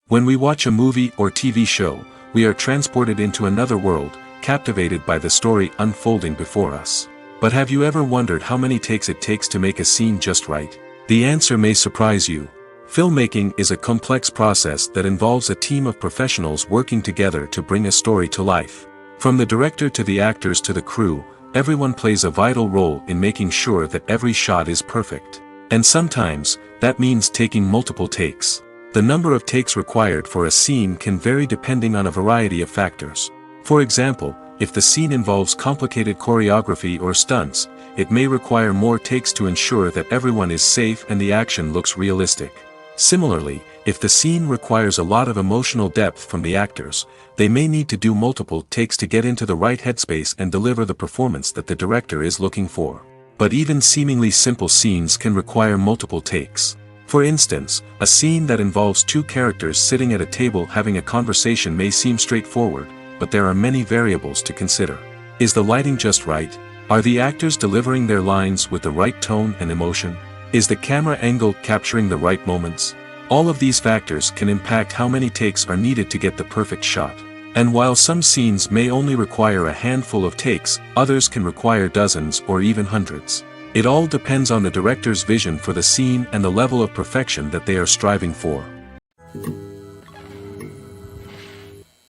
When we watch a movie or TV show, we are transported into another world, captivated by the story unfolding before us. But have you ever wondered how many takes it takes to make a scene just right? The answer may surprise you. Filmmaking is a complex process that involves a team of professionals working together to bring a story to life. From the director to the actors to the crew, everyone plays a vital role in making sure that every shot is perfect. And sometimes, that means taking multiple takes. The number of takes required for a scene can vary depending on a variety of factors. For example, if the scene involves complicated choreography or stunts, it may require more takes to ensure that everyone is safe and the action looks realistic. Similarly, if the scene requires a lot of emotional depth from the actors, they may need to do multiple takes to get into the right headspace and deliver the performance that the director is looking for. But even seemingly simple scenes can require multiple takes. For instance, a scene that involves two characters sitting at a table having a conversation may seem straightforward, but there are many variables to consider. Is the lighting just right? Are the actors delivering their lines with the right tone and emotion? Is the camera angle capturing the right moments? All of these factors can impact how many takes are needed to get the perfect shot. And while some scenes may only require a handful of takes, others can require dozens or even hundreds. It all depends on the director's vision for the scene and the level of perfection that they are striving for.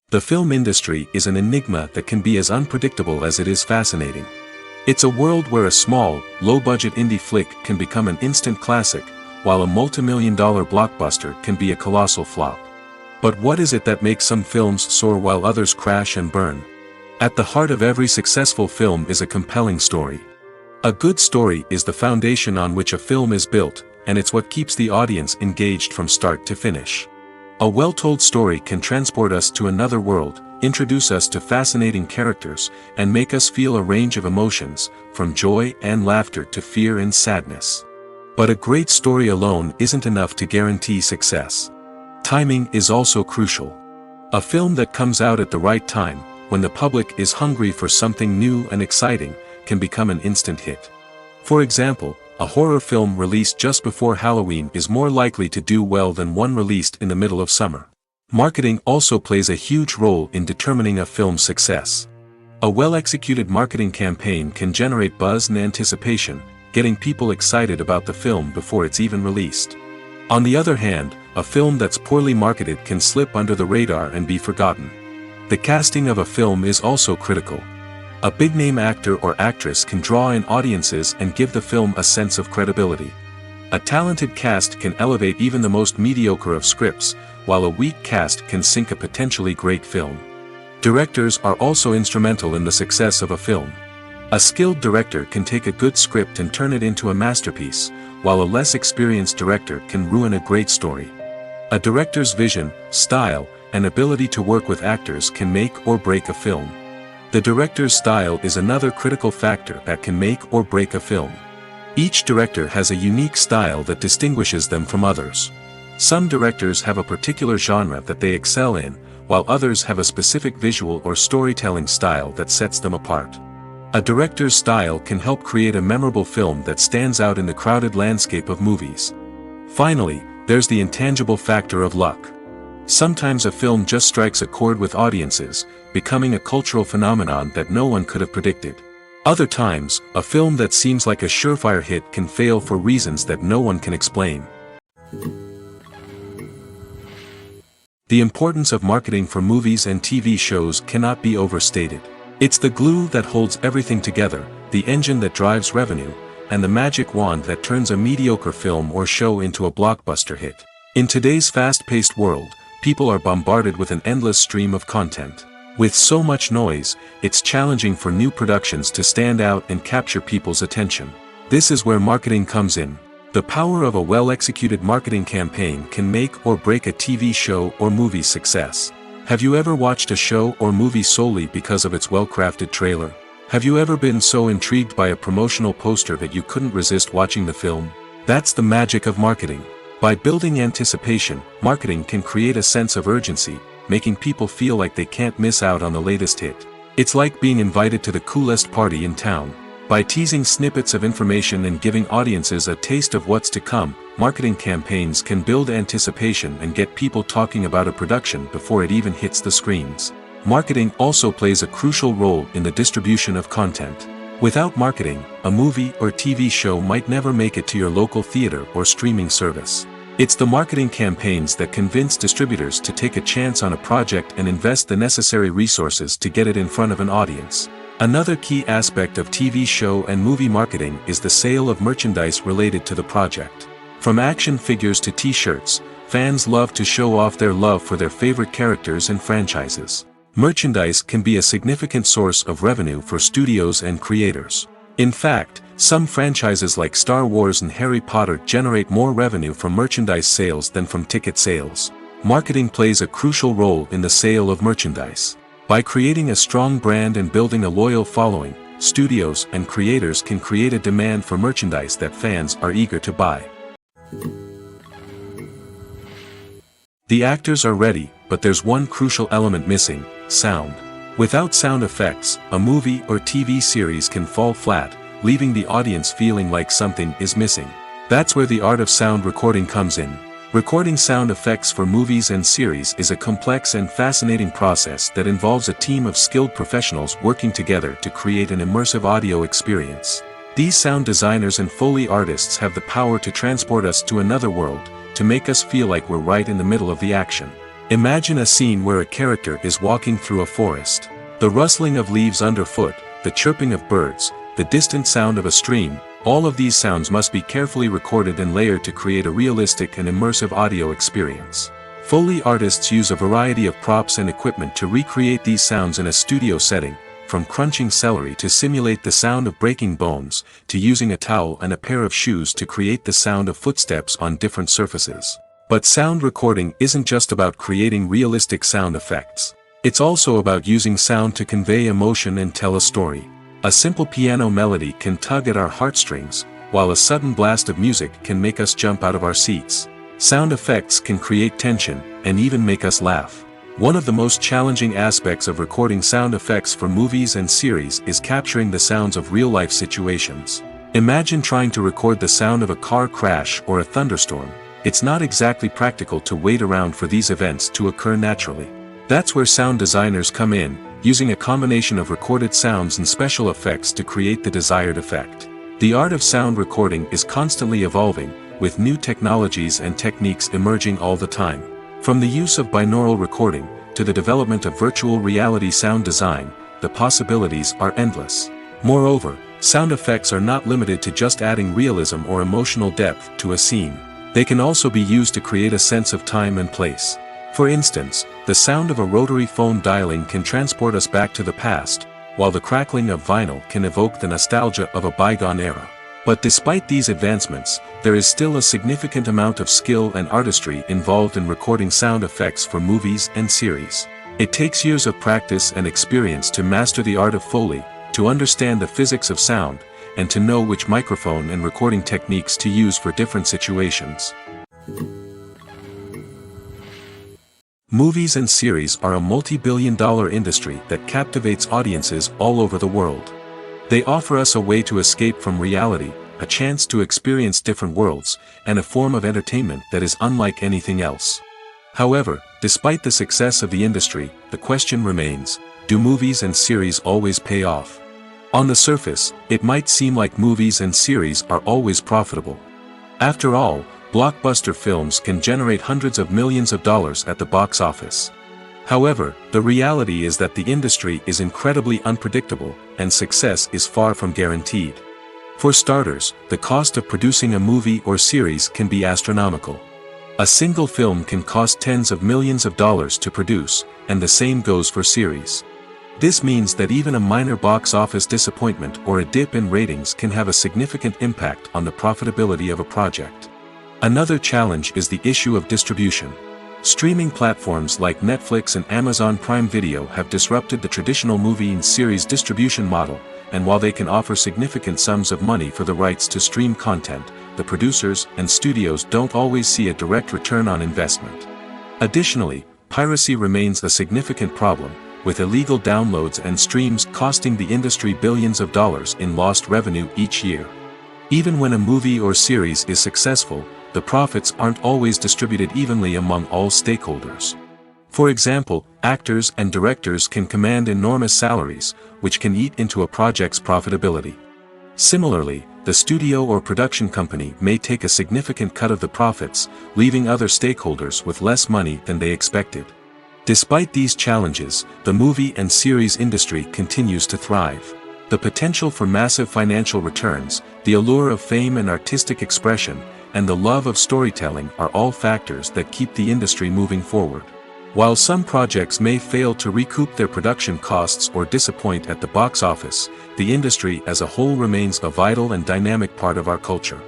The film industry is an enigma that can be as unpredictable as it is fascinating. It's a world where a small, low-budget indie flick can become an instant classic, while a multi-million-dollar blockbuster can be a colossal flop. But what is it that makes some films soar while others crash and burn? At the heart of every successful film is a compelling story. A good story is the foundation on which a film is built, and it's what keeps the audience engaged from start to finish. A well-told story can transport us to another world, introduce us to fascinating characters, and make us feel a range of emotions, from joy and laughter to fear and sadness. But a great story alone isn't enough to guarantee success. Timing is also crucial. A film that comes out at the right time, when the public is hungry for something new and exciting, can become an instant hit. For example, a horror film released just before Halloween is more likely to do well than one released in the middle of summer. Marketing also plays a huge role in determining a film's success. A well-executed marketing campaign can generate buzz and anticipation, getting people excited about the film before it's even released. On the other hand, a film that's poorly marketed can slip under the radar and be forgotten. The casting of a film is also critical. A big-name actor or actress can draw in audiences and give the film a sense of credibility. A talented cast can elevate even the most mediocre of scripts, while a weak cast can sink a potentially great film. Directors are also instrumental in the success of a film. A skilled director can take a good script and turn it into a masterpiece, while a less experienced director can ruin a great story. A director's vision, style, and ability to work with actors can make or break a film. The director's style is another critical factor that can make or break a film. Each director has a unique style that distinguishes them from others. Some directors have a particular genre that they excel in, while others have a specific visual or storytelling style that sets them apart. A director's style can help create a memorable film that stands out in the crowded landscape of movies. Finally, there's the intangible factor of luck. Sometimes a film just strikes a chord with audiences, becoming a cultural phenomenon that no one could have predicted. Other times, a film that seems like a surefire hit can fail for reasons that no one can explain. The importance of marketing for movies and TV shows cannot be overstated. It's the glue that holds everything together, the engine that drives revenue, and the magic wand that turns a mediocre film or show into a blockbuster hit. In today's fast-paced world, people are bombarded with an endless stream of content. With so much noise, it's challenging for new productions to stand out and capture people's attention. This is where marketing comes in. The power of a well-executed marketing campaign can make or break a TV show or movie's success. Have you ever watched a show or movie solely because of its well-crafted trailer? Have you ever been so intrigued by a promotional poster that you couldn't resist watching the film? That's the magic of marketing. By building anticipation, marketing can create a sense of urgency, making people feel like they can't miss out on the latest hit. It's like being invited to the coolest party in town. By teasing snippets of information and giving audiences a taste of what's to come, marketing campaigns can build anticipation and get people talking about a production before it even hits the screens. Marketing also plays a crucial role in the distribution of content. Without marketing, a movie or TV show might never make it to your local theater or streaming service. It's the marketing campaigns that convince distributors to take a chance on a project and invest the necessary resources to get it in front of an audience. Another key aspect of TV show and movie marketing is the sale of merchandise related to the project. From action figures to t-shirts, fans love to show off their love for their favorite characters and franchises. Merchandise can be a significant source of revenue for studios and creators. In fact, some franchises like Star Wars and Harry Potter generate more revenue from merchandise sales than from ticket sales. Marketing plays a crucial role in the sale of merchandise. By creating a strong brand and building a loyal following, studios and creators can create a demand for merchandise that fans are eager to buy. The actors are ready, but there's one crucial element missing: sound. Without sound effects, a movie or TV series can fall flat, leaving the audience feeling like something is missing. That's where the art of sound recording comes in. Recording sound effects for movies and series is a complex and fascinating process that involves a team of skilled professionals working together to create an immersive audio experience. These sound designers and Foley artists have the power to transport us to another world, to make us feel like we're right in the middle of the action. Imagine a scene where a character is walking through a forest. The rustling of leaves underfoot, the chirping of birds, the distant sound of a stream, all of these sounds must be carefully recorded and layered to create a realistic and immersive audio experience. Foley artists use a variety of props and equipment to recreate these sounds in a studio setting, from crunching celery to simulate the sound of breaking bones, to using a towel and a pair of shoes to create the sound of footsteps on different surfaces. But sound recording isn't just about creating realistic sound effects. It's also about using sound to convey emotion and tell a story. A simple piano melody can tug at our heartstrings, while a sudden blast of music can make us jump out of our seats. Sound effects can create tension, and even make us laugh. One of the most challenging aspects of recording sound effects for movies and series is capturing the sounds of real-life situations. Imagine trying to record the sound of a car crash or a thunderstorm. It's not exactly practical to wait around for these events to occur naturally. That's where sound designers come in, using a combination of recorded sounds and special effects to create the desired effect. The art of sound recording is constantly evolving, with new technologies and techniques emerging all the time. From the use of binaural recording, to the development of virtual reality sound design, the possibilities are endless. Moreover, sound effects are not limited to just adding realism or emotional depth to a scene. They can also be used to create a sense of time and place. For instance, the sound of a rotary phone dialing can transport us back to the past, while the crackling of vinyl can evoke the nostalgia of a bygone era. But despite these advancements, there is still a significant amount of skill and artistry involved in recording sound effects for movies and series. It takes years of practice and experience to master the art of Foley, to understand the physics of sound, and to know which microphone and recording techniques to use for different situations. Movies and series are a multi-billion-dollar industry that captivates audiences all over the world. They offer us a way to escape from reality, a chance to experience different worlds, and a form of entertainment that is unlike anything else. However, despite the success of the industry, the question remains: do movies and series always pay off? On the surface, it might seem like movies and series are always profitable. After all, blockbuster films can generate hundreds of millions of dollars at the box office. However, the reality is that the industry is incredibly unpredictable, and success is far from guaranteed. For starters, the cost of producing a movie or series can be astronomical. A single film can cost tens of millions of dollars to produce, and the same goes for series. This means that even a minor box office disappointment or a dip in ratings can have a significant impact on the profitability of a project. Another challenge is the issue of distribution. Streaming platforms like Netflix and Amazon Prime Video have disrupted the traditional movie and series distribution model, and while they can offer significant sums of money for the rights to stream content, the producers and studios don't always see a direct return on investment. Additionally, piracy remains a significant problem, with illegal downloads and streams costing the industry billions of dollars in lost revenue each year. Even when a movie or series is successful, the profits aren't always distributed evenly among all stakeholders. For example, actors and directors can command enormous salaries, which can eat into a project's profitability. Similarly, the studio or production company may take a significant cut of the profits, leaving other stakeholders with less money than they expected. Despite these challenges, the movie and series industry continues to thrive. The potential for massive financial returns, the allure of fame and artistic expression, and the love of storytelling are all factors that keep the industry moving forward. While some projects may fail to recoup their production costs or disappoint at the box office, the industry as a whole remains a vital and dynamic part of our culture.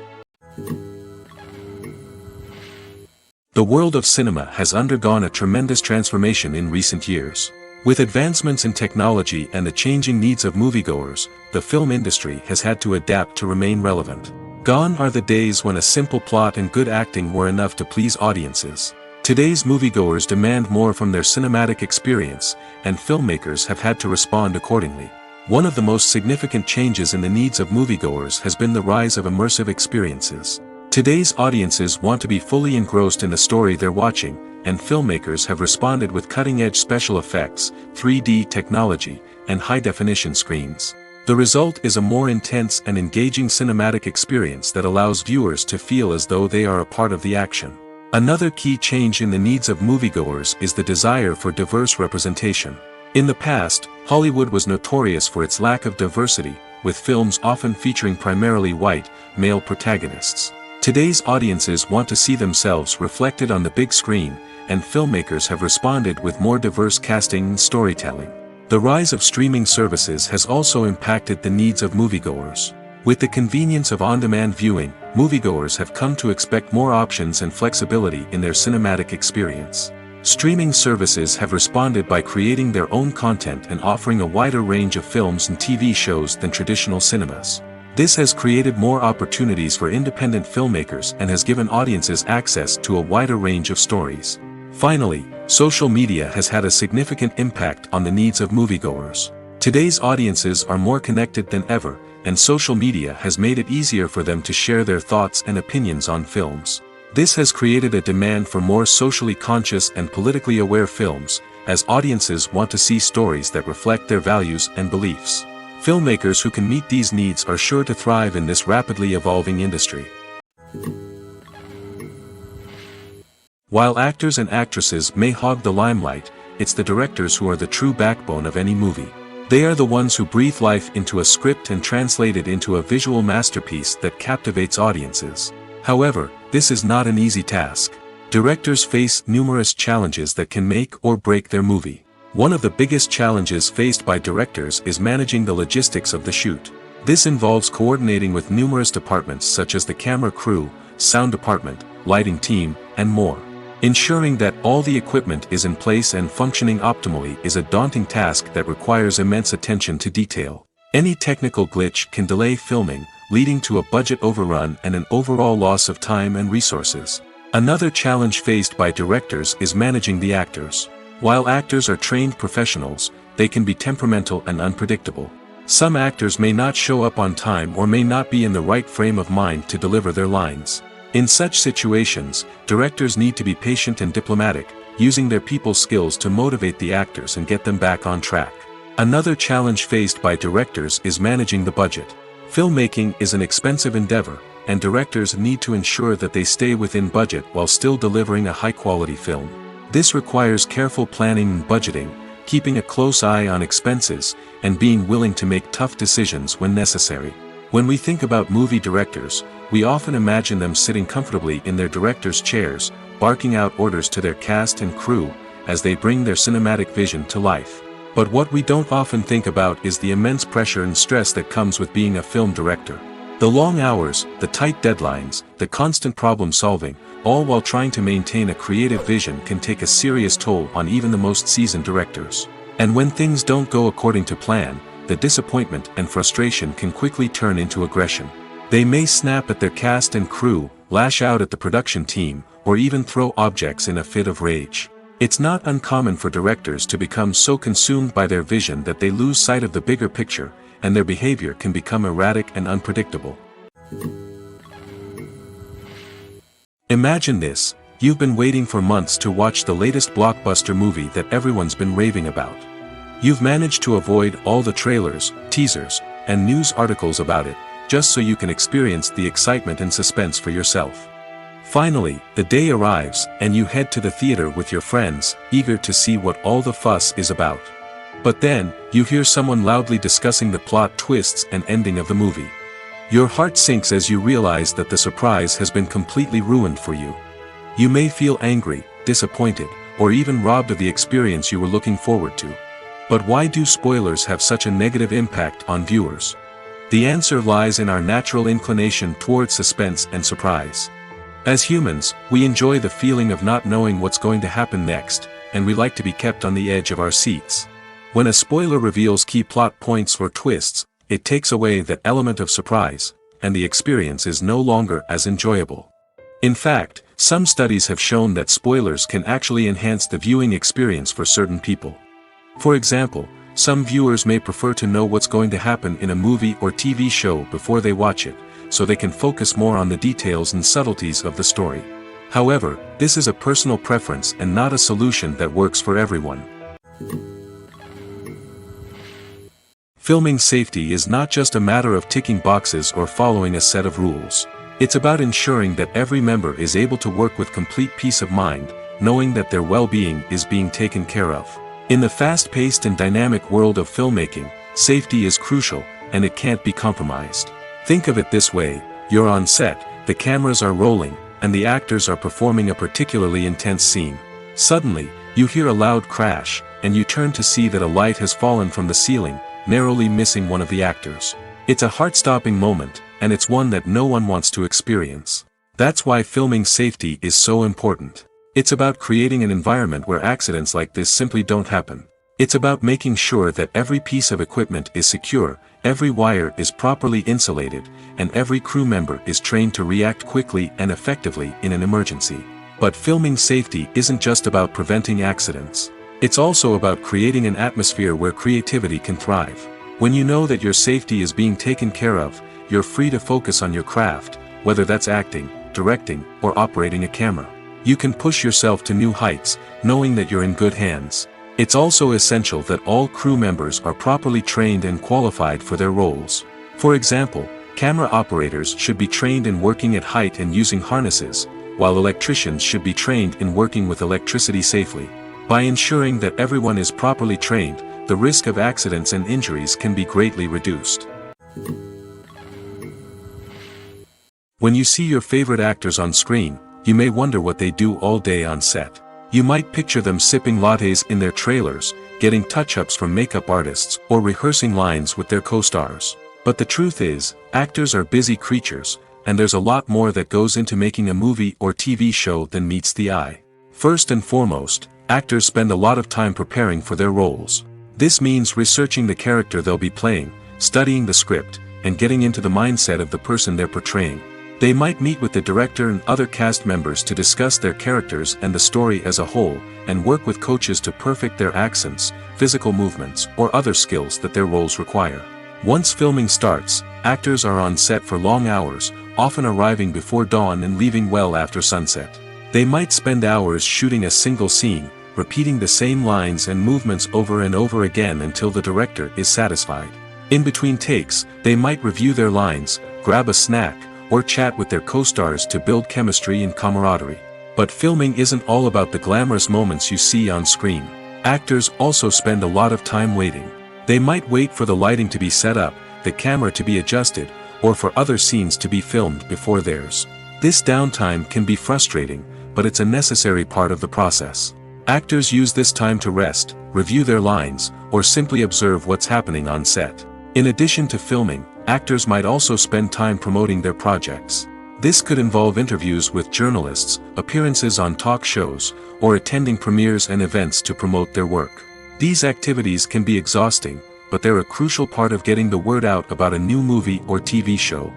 The world of cinema has undergone a tremendous transformation in recent years. With advancements in technology and the changing needs of moviegoers, the film industry has had to adapt to remain relevant. Gone are the days when a simple plot and good acting were enough to please audiences. Today's moviegoers demand more from their cinematic experience, and filmmakers have had to respond accordingly. One of the most significant changes in the needs of moviegoers has been the rise of immersive experiences. Today's audiences want to be fully engrossed in the story they're watching, and filmmakers have responded with cutting-edge special effects, 3D technology, and high-definition screens. The result is a more intense and engaging cinematic experience that allows viewers to feel as though they are a part of the action. Another key change in the needs of moviegoers is the desire for diverse representation. In the past, Hollywood was notorious for its lack of diversity, with films often featuring primarily white, male protagonists. Today's audiences want to see themselves reflected on the big screen, and filmmakers have responded with more diverse casting and storytelling. The rise of streaming services has also impacted the needs of moviegoers. With the convenience of on-demand viewing, moviegoers have come to expect more options and flexibility in their cinematic experience. Streaming services have responded by creating their own content and offering a wider range of films and TV shows than traditional cinemas. This has created more opportunities for independent filmmakers and has given audiences access to a wider range of stories. Finally, social media has had a significant impact on the needs of moviegoers. Today's audiences are more connected than ever, and social media has made it easier for them to share their thoughts and opinions on films. This has created a demand for more socially conscious and politically aware films, as audiences want to see stories that reflect their values and beliefs. Filmmakers who can meet these needs are sure to thrive in this rapidly evolving industry. While actors and actresses may hog the limelight, it's the directors who are the true backbone of any movie. They are the ones who breathe life into a script and translate it into a visual masterpiece that captivates audiences. However, this is not an easy task. Directors face numerous challenges that can make or break their movie. One of the biggest challenges faced by directors is managing the logistics of the shoot. This involves coordinating with numerous departments such as the camera crew, sound department, lighting team, and more. Ensuring that all the equipment is in place and functioning optimally is a daunting task that requires immense attention to detail. Any technical glitch can delay filming, leading to a budget overrun and an overall loss of time and resources. Another challenge faced by directors is managing the actors. While actors are trained professionals, they can be temperamental and unpredictable. Some actors may not show up on time or may not be in the right frame of mind to deliver their lines. In such situations, directors need to be patient and diplomatic, using their people skills to motivate the actors and get them back on track. Another challenge faced by directors is managing the budget. Filmmaking is an expensive endeavor, and directors need to ensure that they stay within budget while still delivering a high-quality film. This requires careful planning and budgeting, keeping a close eye on expenses, and being willing to make tough decisions when necessary. When we think about movie directors, we often imagine them sitting comfortably in their director's chairs, barking out orders to their cast and crew, as they bring their cinematic vision to life. But what we don't often think about is the immense pressure and stress that comes with being a film director. The long hours, the tight deadlines, the constant problem solving, all while trying to maintain a creative vision can take a serious toll on even the most seasoned directors. And when things don't go according to plan, the disappointment and frustration can quickly turn into aggression. They may snap at their cast and crew, lash out at the production team, or even throw objects in a fit of rage. It's not uncommon for directors to become so consumed by their vision that they lose sight of the bigger picture, and their behavior can become erratic and unpredictable. Imagine this: you've been waiting for months to watch the latest blockbuster movie that everyone's been raving about. You've managed to avoid all the trailers, teasers, and news articles about it, just so you can experience the excitement and suspense for yourself. Finally, the day arrives, and you head to the theater with your friends, eager to see what all the fuss is about. But then, you hear someone loudly discussing the plot twists and ending of the movie. Your heart sinks as you realize that the surprise has been completely ruined for you. You may feel angry, disappointed, or even robbed of the experience you were looking forward to. But why do spoilers have such a negative impact on viewers? The answer lies in our natural inclination toward suspense and surprise. As humans, we enjoy the feeling of not knowing what's going to happen next, and we like to be kept on the edge of our seats. When a spoiler reveals key plot points or twists, it takes away that element of surprise, and the experience is no longer as enjoyable. In fact, some studies have shown that spoilers can actually enhance the viewing experience for certain people. For example, some viewers may prefer to know what's going to happen in a movie or TV show before they watch it, so they can focus more on the details and subtleties of the story. However, this is a personal preference and not a solution that works for everyone. Filming safety is not just a matter of ticking boxes or following a set of rules. It's about ensuring that every member is able to work with complete peace of mind, knowing that their well-being is being taken care of. In the fast-paced and dynamic world of filmmaking, safety is crucial, and it can't be compromised. Think of it this way: you're on set, the cameras are rolling, and the actors are performing a particularly intense scene. Suddenly, you hear a loud crash, and you turn to see that a light has fallen from the ceiling, narrowly missing one of the actors. It's a heart-stopping moment, and it's one that no one wants to experience. That's why filming safety is so important. It's about creating an environment where accidents like this simply don't happen. It's about making sure that every piece of equipment is secure, every wire is properly insulated, and every crew member is trained to react quickly and effectively in an emergency. But filming safety isn't just about preventing accidents. It's also about creating an atmosphere where creativity can thrive. When you know that your safety is being taken care of, you're free to focus on your craft, whether that's acting, directing, or operating a camera. You can push yourself to new heights, knowing that you're in good hands. It's also essential that all crew members are properly trained and qualified for their roles. For example, camera operators should be trained in working at height and using harnesses, while electricians should be trained in working with electricity safely. By ensuring that everyone is properly trained, the risk of accidents and injuries can be greatly reduced. When you see your favorite actors on screen, you may wonder what they do all day on set. You might picture them sipping lattes in their trailers, getting touch-ups from makeup artists, or rehearsing lines with their co-stars. But the truth is, actors are busy creatures, and there's a lot more that goes into making a movie or TV show than meets the eye. First and foremost, actors spend a lot of time preparing for their roles. This means researching the character they'll be playing, studying the script, and getting into the mindset of the person they're portraying. They might meet with the director and other cast members to discuss their characters and the story as a whole, and work with coaches to perfect their accents, physical movements, or other skills that their roles require. Once filming starts, actors are on set for long hours, often arriving before dawn and leaving well after sunset. They might spend hours shooting a single scene, repeating the same lines and movements over and over again until the director is satisfied. In between takes, they might review their lines, grab a snack, or chat with their co-stars to build chemistry and camaraderie. But filming isn't all about the glamorous moments you see on screen. Actors also spend a lot of time waiting. They might wait for the lighting to be set up, the camera to be adjusted, or for other scenes to be filmed before theirs. This downtime can be frustrating, but it's a necessary part of the process. Actors use this time to rest, review their lines, or simply observe what's happening on set. In addition to filming, actors might also spend time promoting their projects. This could involve interviews with journalists, appearances on talk shows, or attending premieres and events to promote their work. These activities can be exhausting, but they're a crucial part of getting the word out about a new movie or TV show.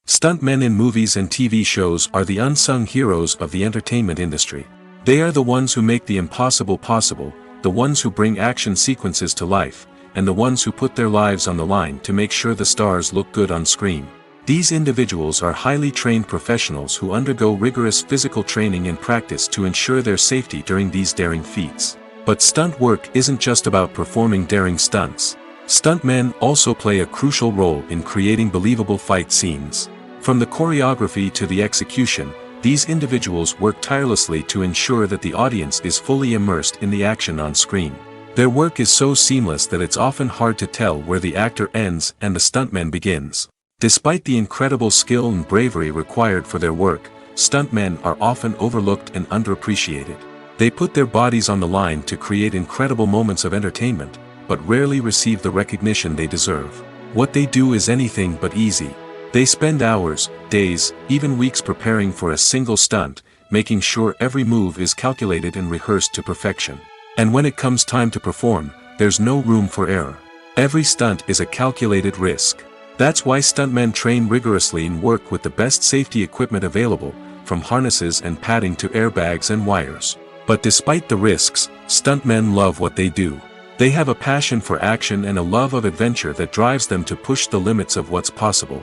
Stuntmen in movies and TV shows are the unsung heroes of the entertainment industry. They are the ones who make the impossible possible, the ones who bring action sequences to life, and the ones who put their lives on the line to make sure the stars look good on screen. These individuals are highly trained professionals who undergo rigorous physical training and practice to ensure their safety during these daring feats. But stunt work isn't just about performing daring stunts. Stuntmen also play a crucial role in creating believable fight scenes. From the choreography to the execution, these individuals work tirelessly to ensure that the audience is fully immersed in the action on screen. Their work is so seamless that it's often hard to tell where the actor ends and the stuntman begins. Despite the incredible skill and bravery required for their work, stuntmen are often overlooked and underappreciated. They put their bodies on the line to create incredible moments of entertainment, but rarely receive the recognition they deserve. What they do is anything but easy. They spend hours, days, even weeks preparing for a single stunt, making sure every move is calculated and rehearsed to perfection. And when it comes time to perform, there's no room for error. Every stunt is a calculated risk. That's why stuntmen train rigorously and work with the best safety equipment available, from harnesses and padding to airbags and wires. But despite the risks, stuntmen love what they do. They have a passion for action and a love of adventure that drives them to push the limits of what's possible.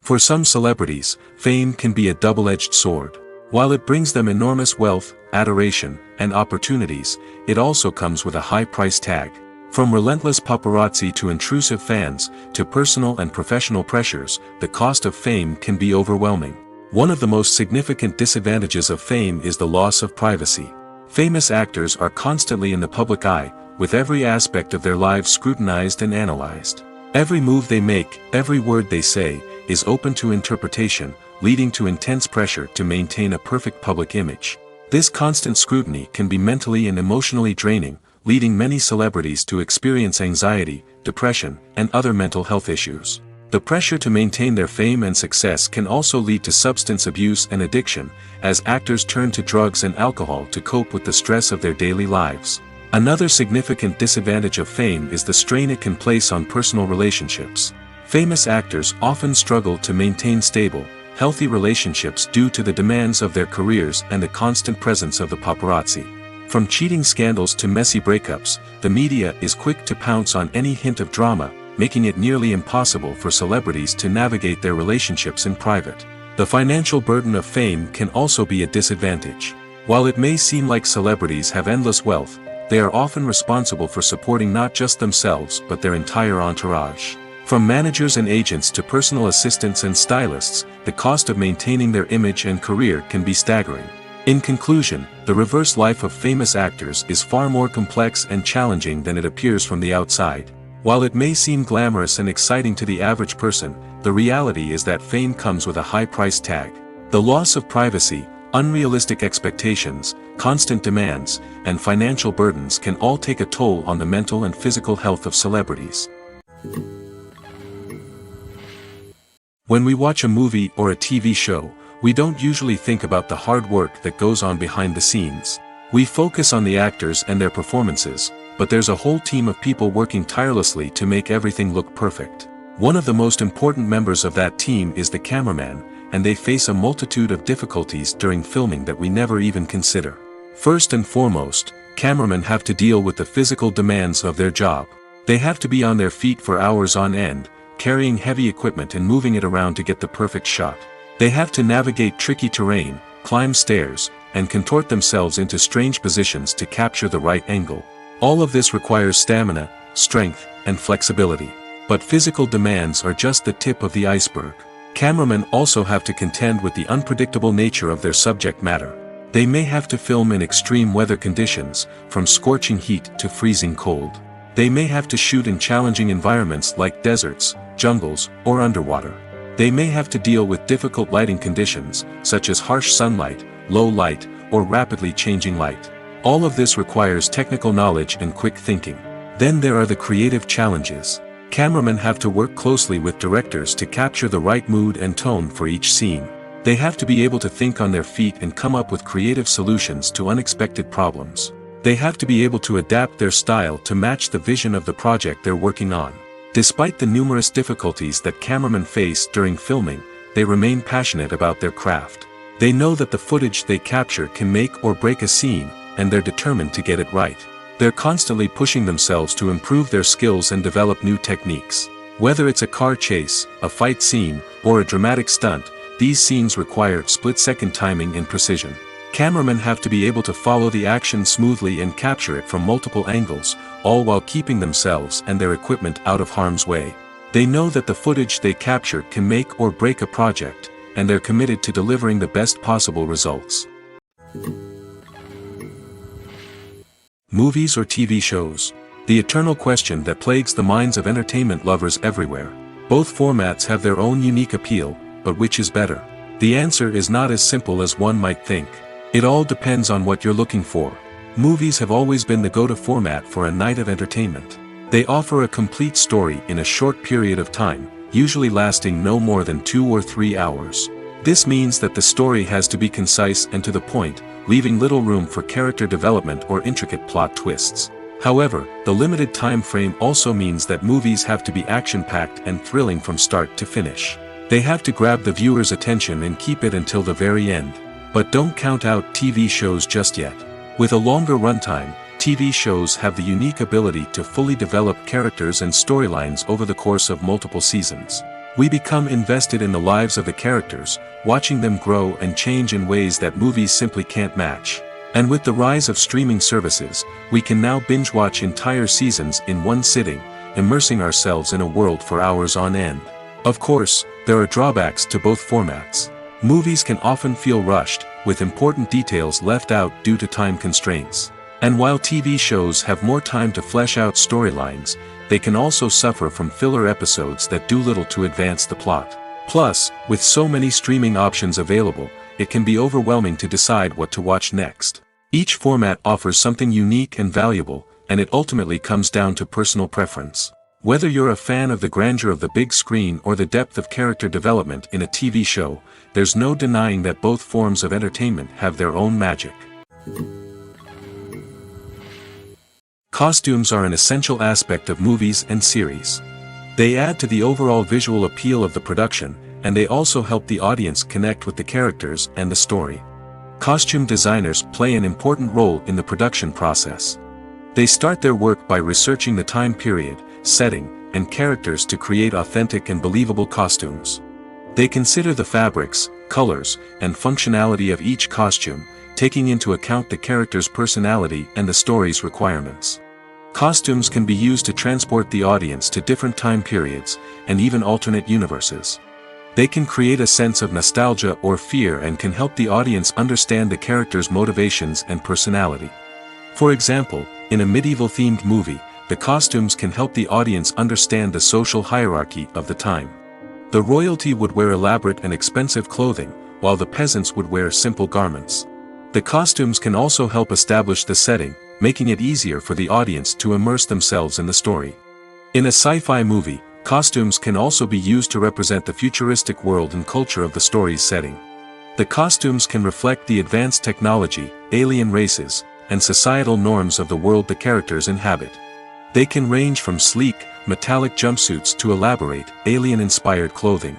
For some celebrities, fame can be a double-edged sword. While it brings them enormous wealth, adoration, and opportunities, it also comes with a high price tag. From relentless paparazzi to intrusive fans, to personal and professional pressures, the cost of fame can be overwhelming. One of the most significant disadvantages of fame is the loss of privacy. Famous actors are constantly in the public eye, with every aspect of their lives scrutinized and analyzed. Every move they make, every word they say, is open to interpretation, leading to intense pressure to maintain a perfect public image. This constant scrutiny can be mentally and emotionally draining, leading many celebrities to experience anxiety, depression, and other mental health issues. The pressure to maintain their fame and success can also lead to substance abuse and addiction, as actors turn to drugs and alcohol to cope with the stress of their daily lives. Another significant disadvantage of fame is the strain it can place on personal relationships. Famous actors often struggle to maintain stable, healthy relationships due to the demands of their careers and the constant presence of the paparazzi. From cheating scandals to messy breakups, the media is quick to pounce on any hint of drama, making it nearly impossible for celebrities to navigate their relationships in private. The financial burden of fame can also be a disadvantage. While it may seem like celebrities have endless wealth, they are often responsible for supporting not just themselves but their entire entourage. From managers and agents to personal assistants and stylists, the cost of maintaining their image and career can be staggering. In conclusion, the reverse life of famous actors is far more complex and challenging than it appears from the outside. While it may seem glamorous and exciting to the average person, the reality is that fame comes with a high price tag. The loss of privacy, unrealistic expectations, constant demands, and financial burdens can all take a toll on the mental and physical health of celebrities. When we watch a movie or a TV show, we don't usually think about the hard work that goes on behind the scenes. We focus on the actors and their performances, but there's a whole team of people working tirelessly to make everything look perfect. One of the most important members of that team is the cameraman, and they face a multitude of difficulties during filming that we never even consider. First and foremost, cameramen have to deal with the physical demands of their job. They have to be on their feet for hours on end, carrying heavy equipment and moving it around to get the perfect shot. They have to navigate tricky terrain, climb stairs, and contort themselves into strange positions to capture the right angle. All of this requires stamina, strength, and flexibility. But physical demands are just the tip of the iceberg. Cameramen also have to contend with the unpredictable nature of their subject matter. They may have to film in extreme weather conditions, from scorching heat to freezing cold. They may have to shoot in challenging environments like deserts, jungles, or underwater. They may have to deal with difficult lighting conditions, such as harsh sunlight, low light, or rapidly changing light. All of this requires technical knowledge and quick thinking. Then there are the creative challenges. Cameramen have to work closely with directors to capture the right mood and tone for each scene. They have to be able to think on their feet and come up with creative solutions to unexpected problems. They have to be able to adapt their style to match the vision of the project they're working on. Despite the numerous difficulties that cameramen face during filming, they remain passionate about their craft. They know that the footage they capture can make or break a scene, and they're determined to get it right. They're constantly pushing themselves to improve their skills and develop new techniques. Whether it's a car chase, a fight scene, or a dramatic stunt, these scenes require split-second timing and precision. Cameramen have to be able to follow the action smoothly and capture it from multiple angles, all while keeping themselves and their equipment out of harm's way. They know that the footage they capture can make or break a project, and they're committed to delivering the best possible results. Movies or TV shows? The eternal question that plagues the minds of entertainment lovers everywhere. Both formats have their own unique appeal, but which is better? The answer is not as simple as one might think. It all depends on what you're looking for. Movies have always been the go-to format for a night of entertainment. They offer a complete story in a short period of time, usually lasting no more than 2 or 3 hours. This means that the story has to be concise and to the point, leaving little room for character development or intricate plot twists. However, the limited time frame also means that movies have to be action-packed and thrilling from start to finish. They have to grab the viewer's attention and keep it until the very end. But don't count out TV shows just yet. With a longer runtime, TV shows have the unique ability to fully develop characters and storylines over the course of multiple seasons. We become invested in the lives of the characters, watching them grow and change in ways that movies simply can't match. And with the rise of streaming services, we can now binge-watch entire seasons in one sitting, immersing ourselves in a world for hours on end. Of course, there are drawbacks to both formats. Movies can often feel rushed, with important details left out due to time constraints. And while TV shows have more time to flesh out storylines, they can also suffer from filler episodes that do little to advance the plot. Plus, with so many streaming options available, it can be overwhelming to decide what to watch next. Each format offers something unique and valuable, and it ultimately comes down to personal preference. Whether you're a fan of the grandeur of the big screen or the depth of character development in a TV show, there's no denying that both forms of entertainment have their own magic. Costumes are an essential aspect of movies and series. They add to the overall visual appeal of the production, and they also help the audience connect with the characters and the story. Costume designers play an important role in the production process. They start their work by researching the time period, setting, and characters to create authentic and believable costumes. They consider the fabrics, colors, and functionality of each costume, taking into account the character's personality and the story's requirements. Costumes can be used to transport the audience to different time periods, and even alternate universes. They can create a sense of nostalgia or fear and can help the audience understand the character's motivations and personality. For example, in a medieval-themed movie, the costumes can help the audience understand the social hierarchy of the time. The royalty would wear elaborate and expensive clothing, while the peasants would wear simple garments. The costumes can also help establish the setting, making it easier for the audience to immerse themselves in the story. In a sci-fi movie, costumes can also be used to represent the futuristic world and culture of the story's setting. The costumes can reflect the advanced technology, alien races, and societal norms of the world the characters inhabit. They can range from sleek, metallic jumpsuits to elaborate, alien-inspired clothing.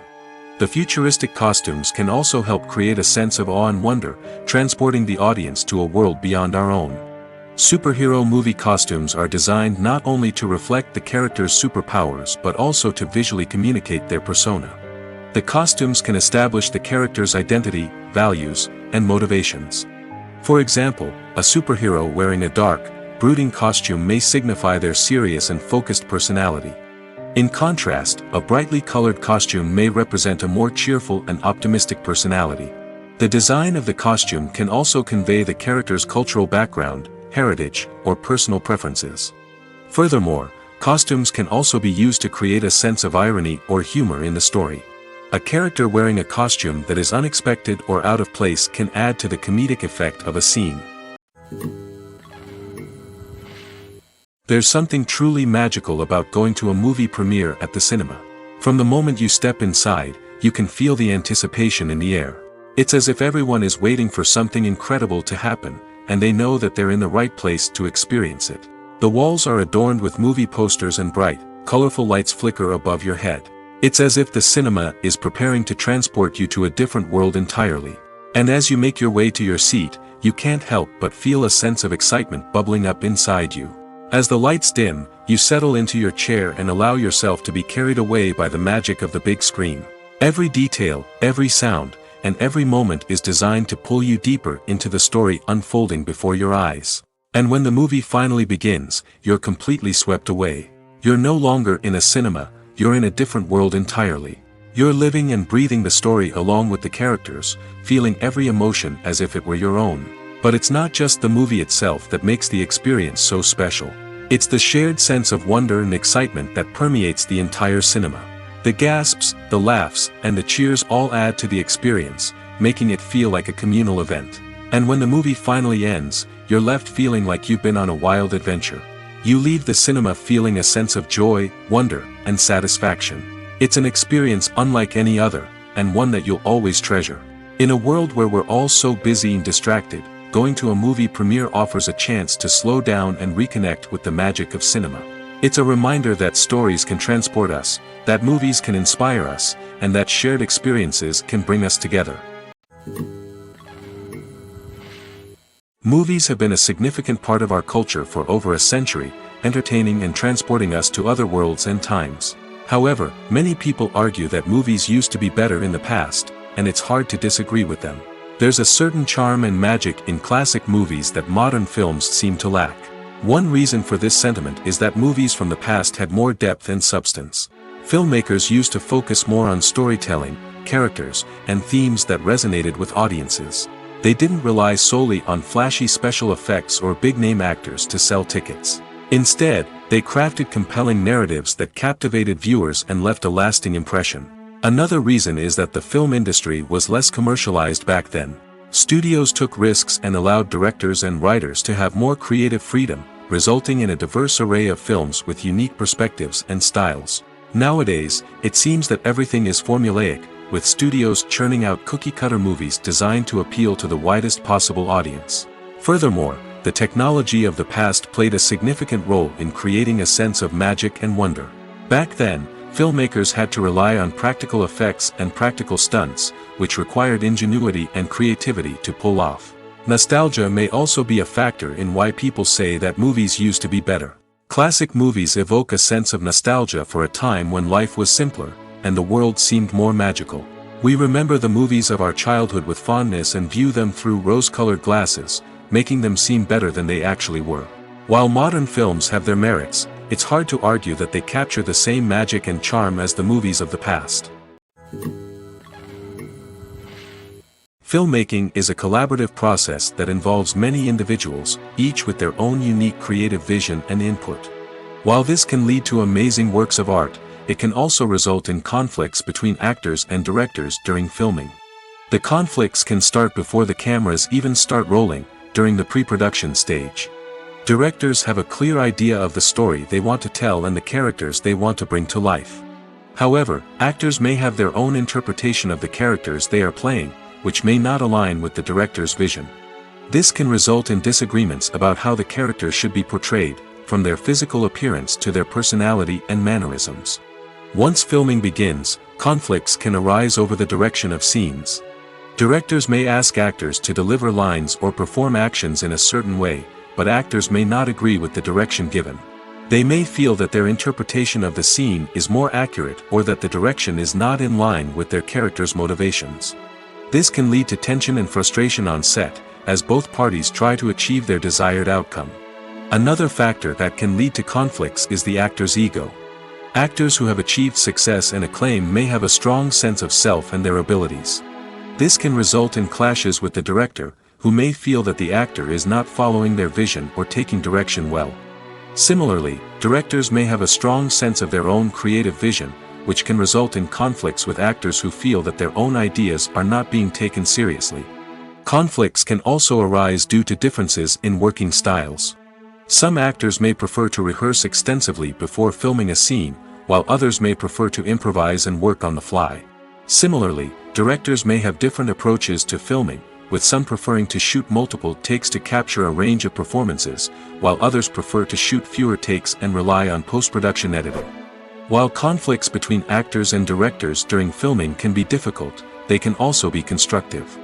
The futuristic costumes can also help create a sense of awe and wonder, transporting the audience to a world beyond our own. Superhero movie costumes are designed not only to reflect the character's superpowers but also to visually communicate their persona. The costumes can establish the character's identity, values, and motivations. For example, a superhero wearing a dark, brooding costume may signify their serious and focused personality. In contrast, a brightly colored costume may represent a more cheerful and optimistic personality. The design of the costume can also convey the character's cultural background, heritage, or personal preferences. Furthermore, costumes can also be used to create a sense of irony or humor in the story. A character wearing a costume that is unexpected or out of place can add to the comedic effect of a scene. There's something truly magical about going to a movie premiere at the cinema. From the moment you step inside, you can feel the anticipation in the air. It's as if everyone is waiting for something incredible to happen, and they know that they're in the right place to experience it. The walls are adorned with movie posters and bright, colorful lights flicker above your head. It's as if the cinema is preparing to transport you to a different world entirely. And as you make your way to your seat, you can't help but feel a sense of excitement bubbling up inside you. As the lights dim, you settle into your chair and allow yourself to be carried away by the magic of the big screen. Every detail, every sound, and every moment is designed to pull you deeper into the story unfolding before your eyes. And when the movie finally begins, you're completely swept away. You're no longer in a cinema, you're in a different world entirely. You're living and breathing the story along with the characters, feeling every emotion as if it were your own. But it's not just the movie itself that makes the experience so special. It's the shared sense of wonder and excitement that permeates the entire cinema. The gasps, the laughs, and the cheers all add to the experience, making it feel like a communal event. And when the movie finally ends, you're left feeling like you've been on a wild adventure. You leave the cinema feeling a sense of joy, wonder, and satisfaction. It's an experience unlike any other, and one that you'll always treasure. In a world where we're all so busy and distracted, going to a movie premiere offers a chance to slow down and reconnect with the magic of cinema. It's a reminder that stories can transport us, that movies can inspire us, and that shared experiences can bring us together. Movies have been a significant part of our culture for over a century, entertaining and transporting us to other worlds and times. However, many people argue that movies used to be better in the past, and it's hard to disagree with them. There's a certain charm and magic in classic movies that modern films seem to lack. One reason for this sentiment is that movies from the past had more depth and substance. Filmmakers used to focus more on storytelling, characters, and themes that resonated with audiences. They didn't rely solely on flashy special effects or big-name actors to sell tickets. Instead, they crafted compelling narratives that captivated viewers and left a lasting impression. Another reason is that the film industry was less commercialized back then. Studios took risks and allowed directors and writers to have more creative freedom, resulting in a diverse array of films with unique perspectives and styles. Nowadays, it seems that everything is formulaic, with studios churning out cookie-cutter movies designed to appeal to the widest possible audience. Furthermore, the technology of the past played a significant role in creating a sense of magic and wonder. Back then, filmmakers had to rely on practical effects and practical stunts, which required ingenuity and creativity to pull off. Nostalgia may also be a factor in why people say that movies used to be better. Classic movies evoke a sense of nostalgia for a time when life was simpler, and the world seemed more magical. We remember the movies of our childhood with fondness and view them through rose-colored glasses, making them seem better than they actually were. While modern films have their merits, it's hard to argue that they capture the same magic and charm as the movies of the past. Filmmaking is a collaborative process that involves many individuals, each with their own unique creative vision and input. While this can lead to amazing works of art, it can also result in conflicts between actors and directors during filming. The conflicts can start before the cameras even start rolling, during the pre-production stage. Directors have a clear idea of the story they want to tell and the characters they want to bring to life. However, actors may have their own interpretation of the characters they are playing, which may not align with the director's vision. This can result in disagreements about how the characters should be portrayed, from their physical appearance to their personality and mannerisms. Once filming begins, conflicts can arise over the direction of scenes. Directors may ask actors to deliver lines or perform actions in a certain way, but actors may not agree with the direction given. They may feel that their interpretation of the scene is more accurate or that the direction is not in line with their character's motivations. This can lead to tension and frustration on set, as both parties try to achieve their desired outcome. Another factor that can lead to conflicts is the actor's ego. Actors who have achieved success and acclaim may have a strong sense of self and their abilities. This can result in clashes with the director, who may feel that the actor is not following their vision or taking direction well. Similarly, directors may have a strong sense of their own creative vision, which can result in conflicts with actors who feel that their own ideas are not being taken seriously. Conflicts can also arise due to differences in working styles. Some actors may prefer to rehearse extensively before filming a scene, while others may prefer to improvise and work on the fly. Similarly, directors may have different approaches to filming, with some preferring to shoot multiple takes to capture a range of performances, while others prefer to shoot fewer takes and rely on post-production editing. While conflicts between actors and directors during filming can be difficult, they can also be constructive.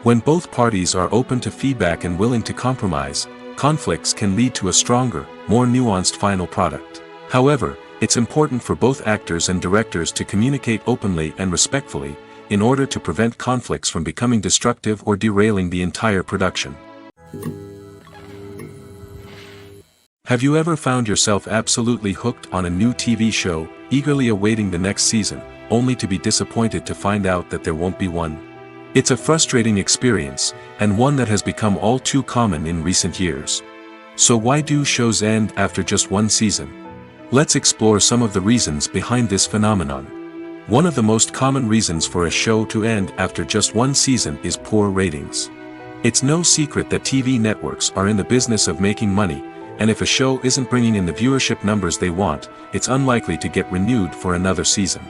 When both parties are open to feedback and willing to compromise, conflicts can lead to a stronger, more nuanced final product. However, it's important for both actors and directors to communicate openly and respectfully, in order to prevent conflicts from becoming destructive or derailing the entire production. Have you ever found yourself absolutely hooked on a new TV show, eagerly awaiting the next season, only to be disappointed to find out that there won't be one? It's a frustrating experience, and one that has become all too common in recent years. So why do shows end after just one season? Let's explore some of the reasons behind this phenomenon. One of the most common reasons for a show to end after just one season is poor ratings. It's no secret that TV networks are in the business of making money, and if a show isn't bringing in the viewership numbers they want, it's unlikely to get renewed for another season.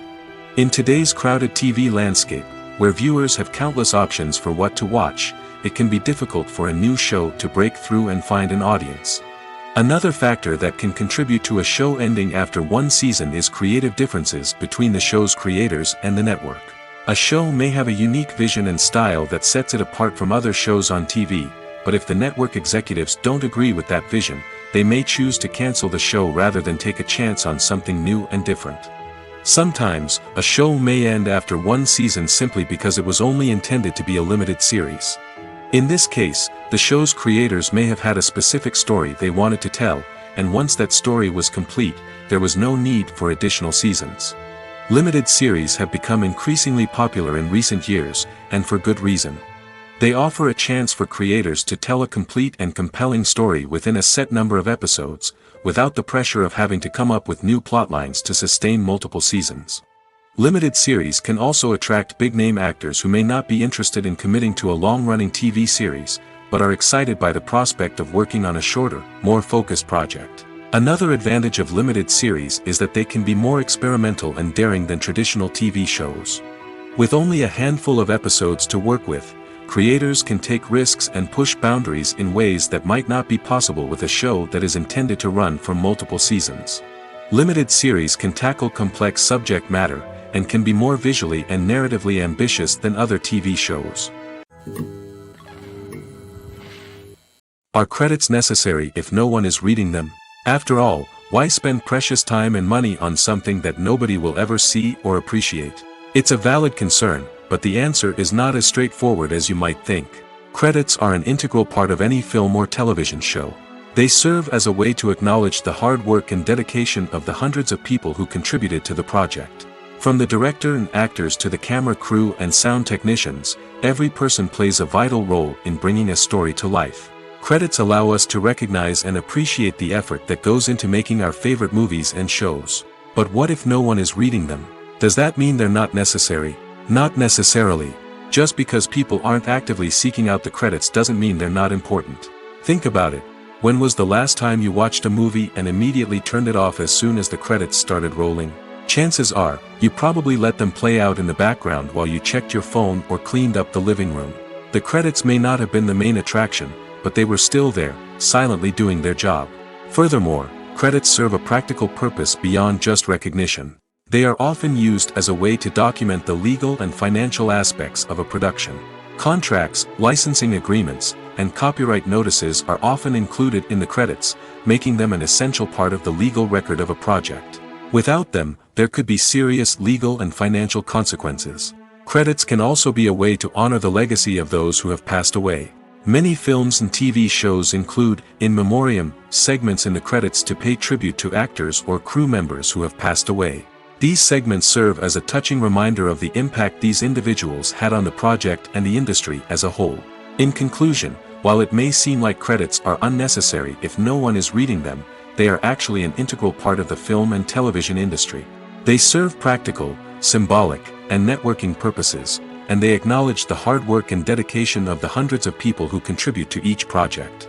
In today's crowded TV landscape, where viewers have countless options for what to watch, it can be difficult for a new show to break through and find an audience. Another factor that can contribute to a show ending after one season is creative differences between the show's creators and the network. A show may have a unique vision and style that sets it apart from other shows on TV, but if the network executives don't agree with that vision, they may choose to cancel the show rather than take a chance on something new and different. Sometimes, a show may end after one season simply because it was only intended to be a limited series. In this case, the show's creators may have had a specific story they wanted to tell, and once that story was complete, there was no need for additional seasons. Limited series have become increasingly popular in recent years, and for good reason. They offer a chance for creators to tell a complete and compelling story within a set number of episodes, without the pressure of having to come up with new plotlines to sustain multiple seasons. Limited series can also attract big-name actors who may not be interested in committing to a long-running TV series, but are excited by the prospect of working on a shorter, more focused project. Another advantage of limited series is that they can be more experimental and daring than traditional TV shows. With only a handful of episodes to work with, creators can take risks and push boundaries in ways that might not be possible with a show that is intended to run for multiple seasons. Limited series can tackle complex subject matter, and can be more visually and narratively ambitious than other TV shows. Are credits necessary if no one is reading them? After all, why spend precious time and money on something that nobody will ever see or appreciate? It's a valid concern, but the answer is not as straightforward as you might think. Credits are an integral part of any film or television show. They serve as a way to acknowledge the hard work and dedication of the hundreds of people who contributed to the project. From the director and actors to the camera crew and sound technicians, every person plays a vital role in bringing a story to life. Credits allow us to recognize and appreciate the effort that goes into making our favorite movies and shows. But what if no one is reading them? Does that mean they're not necessary? Not necessarily. Just because people aren't actively seeking out the credits doesn't mean they're not important. Think about it. When was the last time you watched a movie and immediately turned it off as soon as the credits started rolling? Chances are, you probably let them play out in the background while you checked your phone or cleaned up the living room. The credits may not have been the main attraction, but they were still there, silently doing their job. Furthermore, credits serve a practical purpose beyond just recognition. They are often used as a way to document the legal and financial aspects of a production. Contracts, licensing agreements, and copyright notices are often included in the credits, making them an essential part of the legal record of a project. Without them, there could be serious legal and financial consequences. Credits can also be a way to honor the legacy of those who have passed away. Many films and TV shows include, in memoriam, segments in the credits to pay tribute to actors or crew members who have passed away. These segments serve as a touching reminder of the impact these individuals had on the project and the industry as a whole. In conclusion, while it may seem like credits are unnecessary if no one is reading them, they are actually an integral part of the film and television industry. They serve practical, symbolic, and networking purposes, and they acknowledge the hard work and dedication of the hundreds of people who contribute to each project.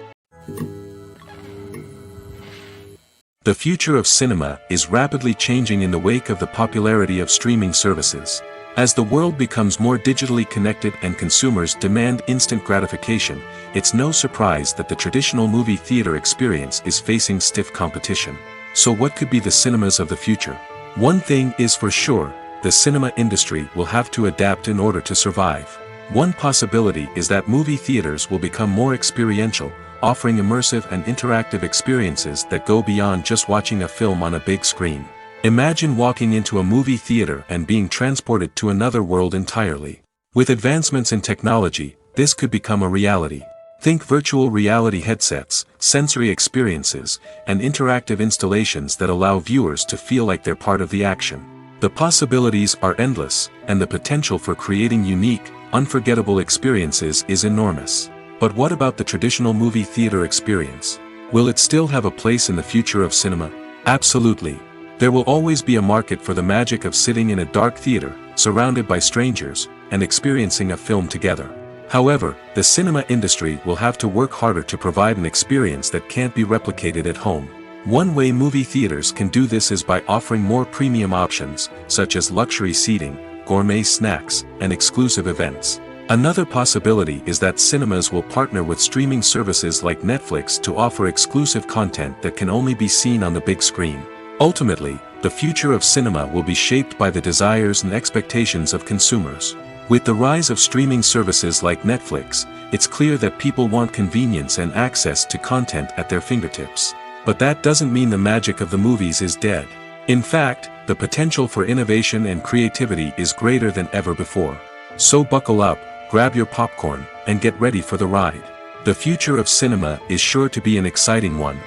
The future of cinema is rapidly changing in the wake of the popularity of streaming services. As the world becomes more digitally connected and consumers demand instant gratification, it's no surprise that the traditional movie theater experience is facing stiff competition. So what could be the cinemas of the future? One thing is for sure, the cinema industry will have to adapt in order to survive. One possibility is that movie theaters will become more experiential, offering immersive and interactive experiences that go beyond just watching a film on a big screen. Imagine walking into a movie theater and being transported to another world entirely. With advancements in technology, this could become a reality. Think virtual reality headsets, sensory experiences, and interactive installations that allow viewers to feel like they're part of the action. The possibilities are endless, and the potential for creating unique, unforgettable experiences is enormous. But what about the traditional movie theater experience? Will it still have a place in the future of cinema? Absolutely. There will always be a market for the magic of sitting in a dark theater, surrounded by strangers, and experiencing a film together. However, the cinema industry will have to work harder to provide an experience that can't be replicated at home. One way movie theaters can do this is by offering more premium options, such as luxury seating, gourmet snacks, and exclusive events. Another possibility is that cinemas will partner with streaming services like Netflix to offer exclusive content that can only be seen on the big screen. Ultimately, the future of cinema will be shaped by the desires and expectations of consumers. With the rise of streaming services like Netflix, it's clear that people want convenience and access to content at their fingertips. But that doesn't mean the magic of the movies is dead. In fact, the potential for innovation and creativity is greater than ever before. So buckle up, grab your popcorn, and get ready for the ride. The future of cinema is sure to be an exciting one.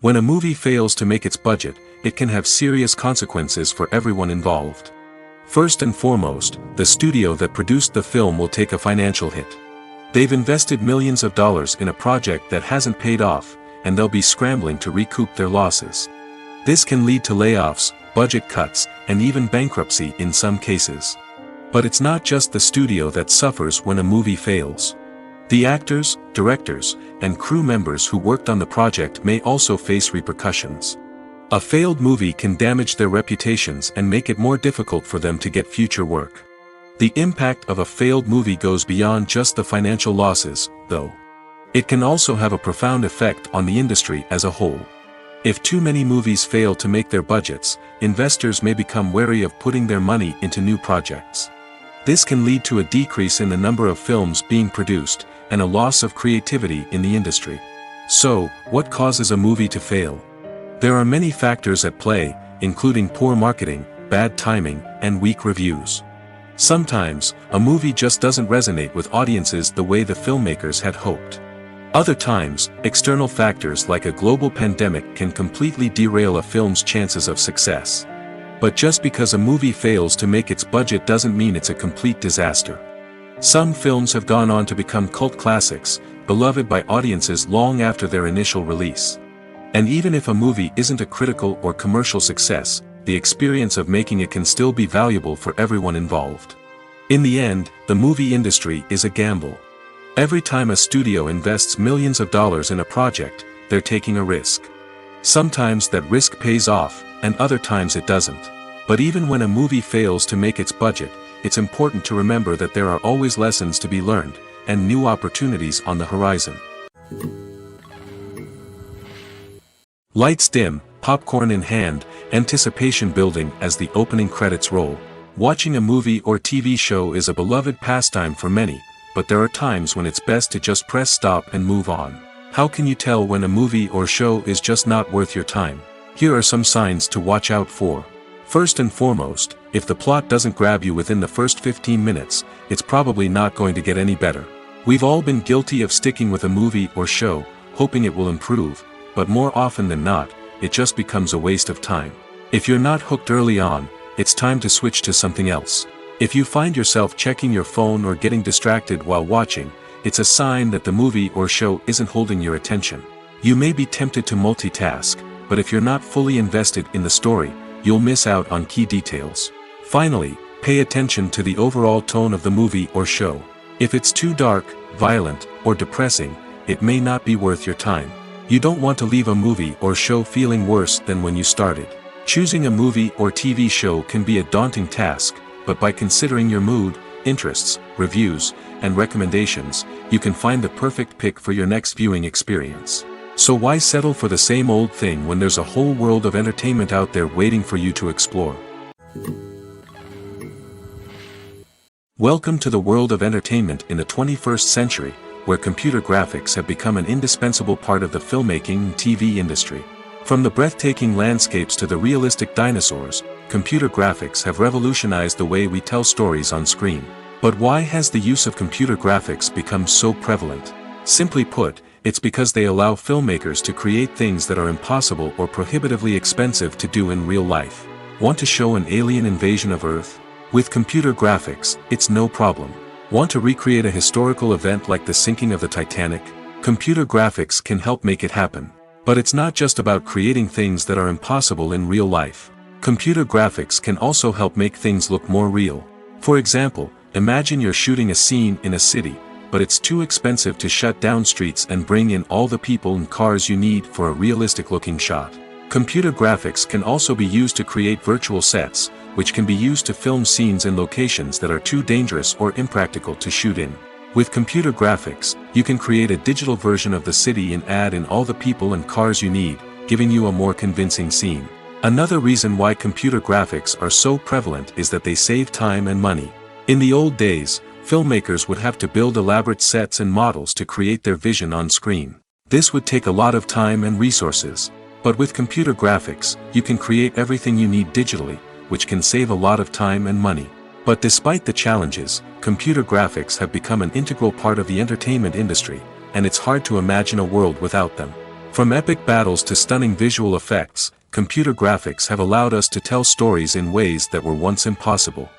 When a movie fails to make its budget, it can have serious consequences for everyone involved. First and foremost, the studio that produced the film will take a financial hit. They've invested millions of dollars in a project that hasn't paid off, and they'll be scrambling to recoup their losses. This can lead to layoffs, budget cuts, and even bankruptcy in some cases. But it's not just the studio that suffers when a movie fails. The actors, directors, and crew members who worked on the project may also face repercussions. A failed movie can damage their reputations and make it more difficult for them to get future work. The impact of a failed movie goes beyond just the financial losses, though. It can also have a profound effect on the industry as a whole. If too many movies fail to make their budgets, investors may become wary of putting their money into new projects. This can lead to a decrease in the number of films being produced, and a loss of creativity in the industry. So, what causes a movie to fail? There are many factors at play, including poor marketing, bad timing, and weak reviews. Sometimes, a movie just doesn't resonate with audiences the way the filmmakers had hoped. Other times, external factors like a global pandemic can completely derail a film's chances of success. But just because a movie fails to make its budget doesn't mean it's a complete disaster. Some films have gone on to become cult classics, beloved by audiences long after their initial release. And even if a movie isn't a critical or commercial success, the experience of making it can still be valuable for everyone involved. In the end, the movie industry is a gamble. Every time a studio invests millions of dollars in a project, they're taking a risk. Sometimes that risk pays off, and other times it doesn't. But even when a movie fails to make its budget, it's important to remember that there are always lessons to be learned, and new opportunities on the horizon. Lights dim, popcorn in hand, anticipation building as the opening credits roll. Watching a movie or TV show is a beloved pastime for many, but there are times when it's best to just press stop and move on. How can you tell when a movie or show is just not worth your time? Here are some signs to watch out for. First and foremost, if the plot doesn't grab you within the first 15 minutes, it's probably not going to get any better. We've all been guilty of sticking with a movie or show, hoping it will improve, but more often than not, it just becomes a waste of time. If you're not hooked early on, it's time to switch to something else. If you find yourself checking your phone or getting distracted while watching, it's a sign that the movie or show isn't holding your attention. You may be tempted to multitask, but if you're not fully invested in the story, you'll miss out on key details. Finally, pay attention to the overall tone of the movie or show. If it's too dark, violent, or depressing, it may not be worth your time. You don't want to leave a movie or show feeling worse than when you started. Choosing a movie or TV show can be a daunting task, but by considering your mood, interests, reviews, and recommendations, you can find the perfect pick for your next viewing experience. So why settle for the same old thing when there's a whole world of entertainment out there waiting for you to explore? Welcome to the world of entertainment in the 21st century, where computer graphics have become an indispensable part of the filmmaking and TV industry. From the breathtaking landscapes to the realistic dinosaurs, computer graphics have revolutionized the way we tell stories on screen. But why has the use of computer graphics become so prevalent? Simply put, it's because they allow filmmakers to create things that are impossible or prohibitively expensive to do in real life. Want to show an alien invasion of Earth? With computer graphics, it's no problem. Want to recreate a historical event like the sinking of the Titanic? Computer graphics can help make it happen. But it's not just about creating things that are impossible in real life. Computer graphics can also help make things look more real. For example, imagine you're shooting a scene in a city, but it's too expensive to shut down streets and bring in all the people and cars you need for a realistic-looking shot. Computer graphics can also be used to create virtual sets, which can be used to film scenes in locations that are too dangerous or impractical to shoot in. With computer graphics, you can create a digital version of the city and add in all the people and cars you need, giving you a more convincing scene. Another reason why computer graphics are so prevalent is that they save time and money. In the old days, filmmakers would have to build elaborate sets and models to create their vision on screen. This would take a lot of time and resources. But with computer graphics, you can create everything you need digitally, which can save a lot of time and money. But despite the challenges, computer graphics have become an integral part of the entertainment industry, and it's hard to imagine a world without them. From epic battles to stunning visual effects, computer graphics have allowed us to tell stories in ways that were once impossible.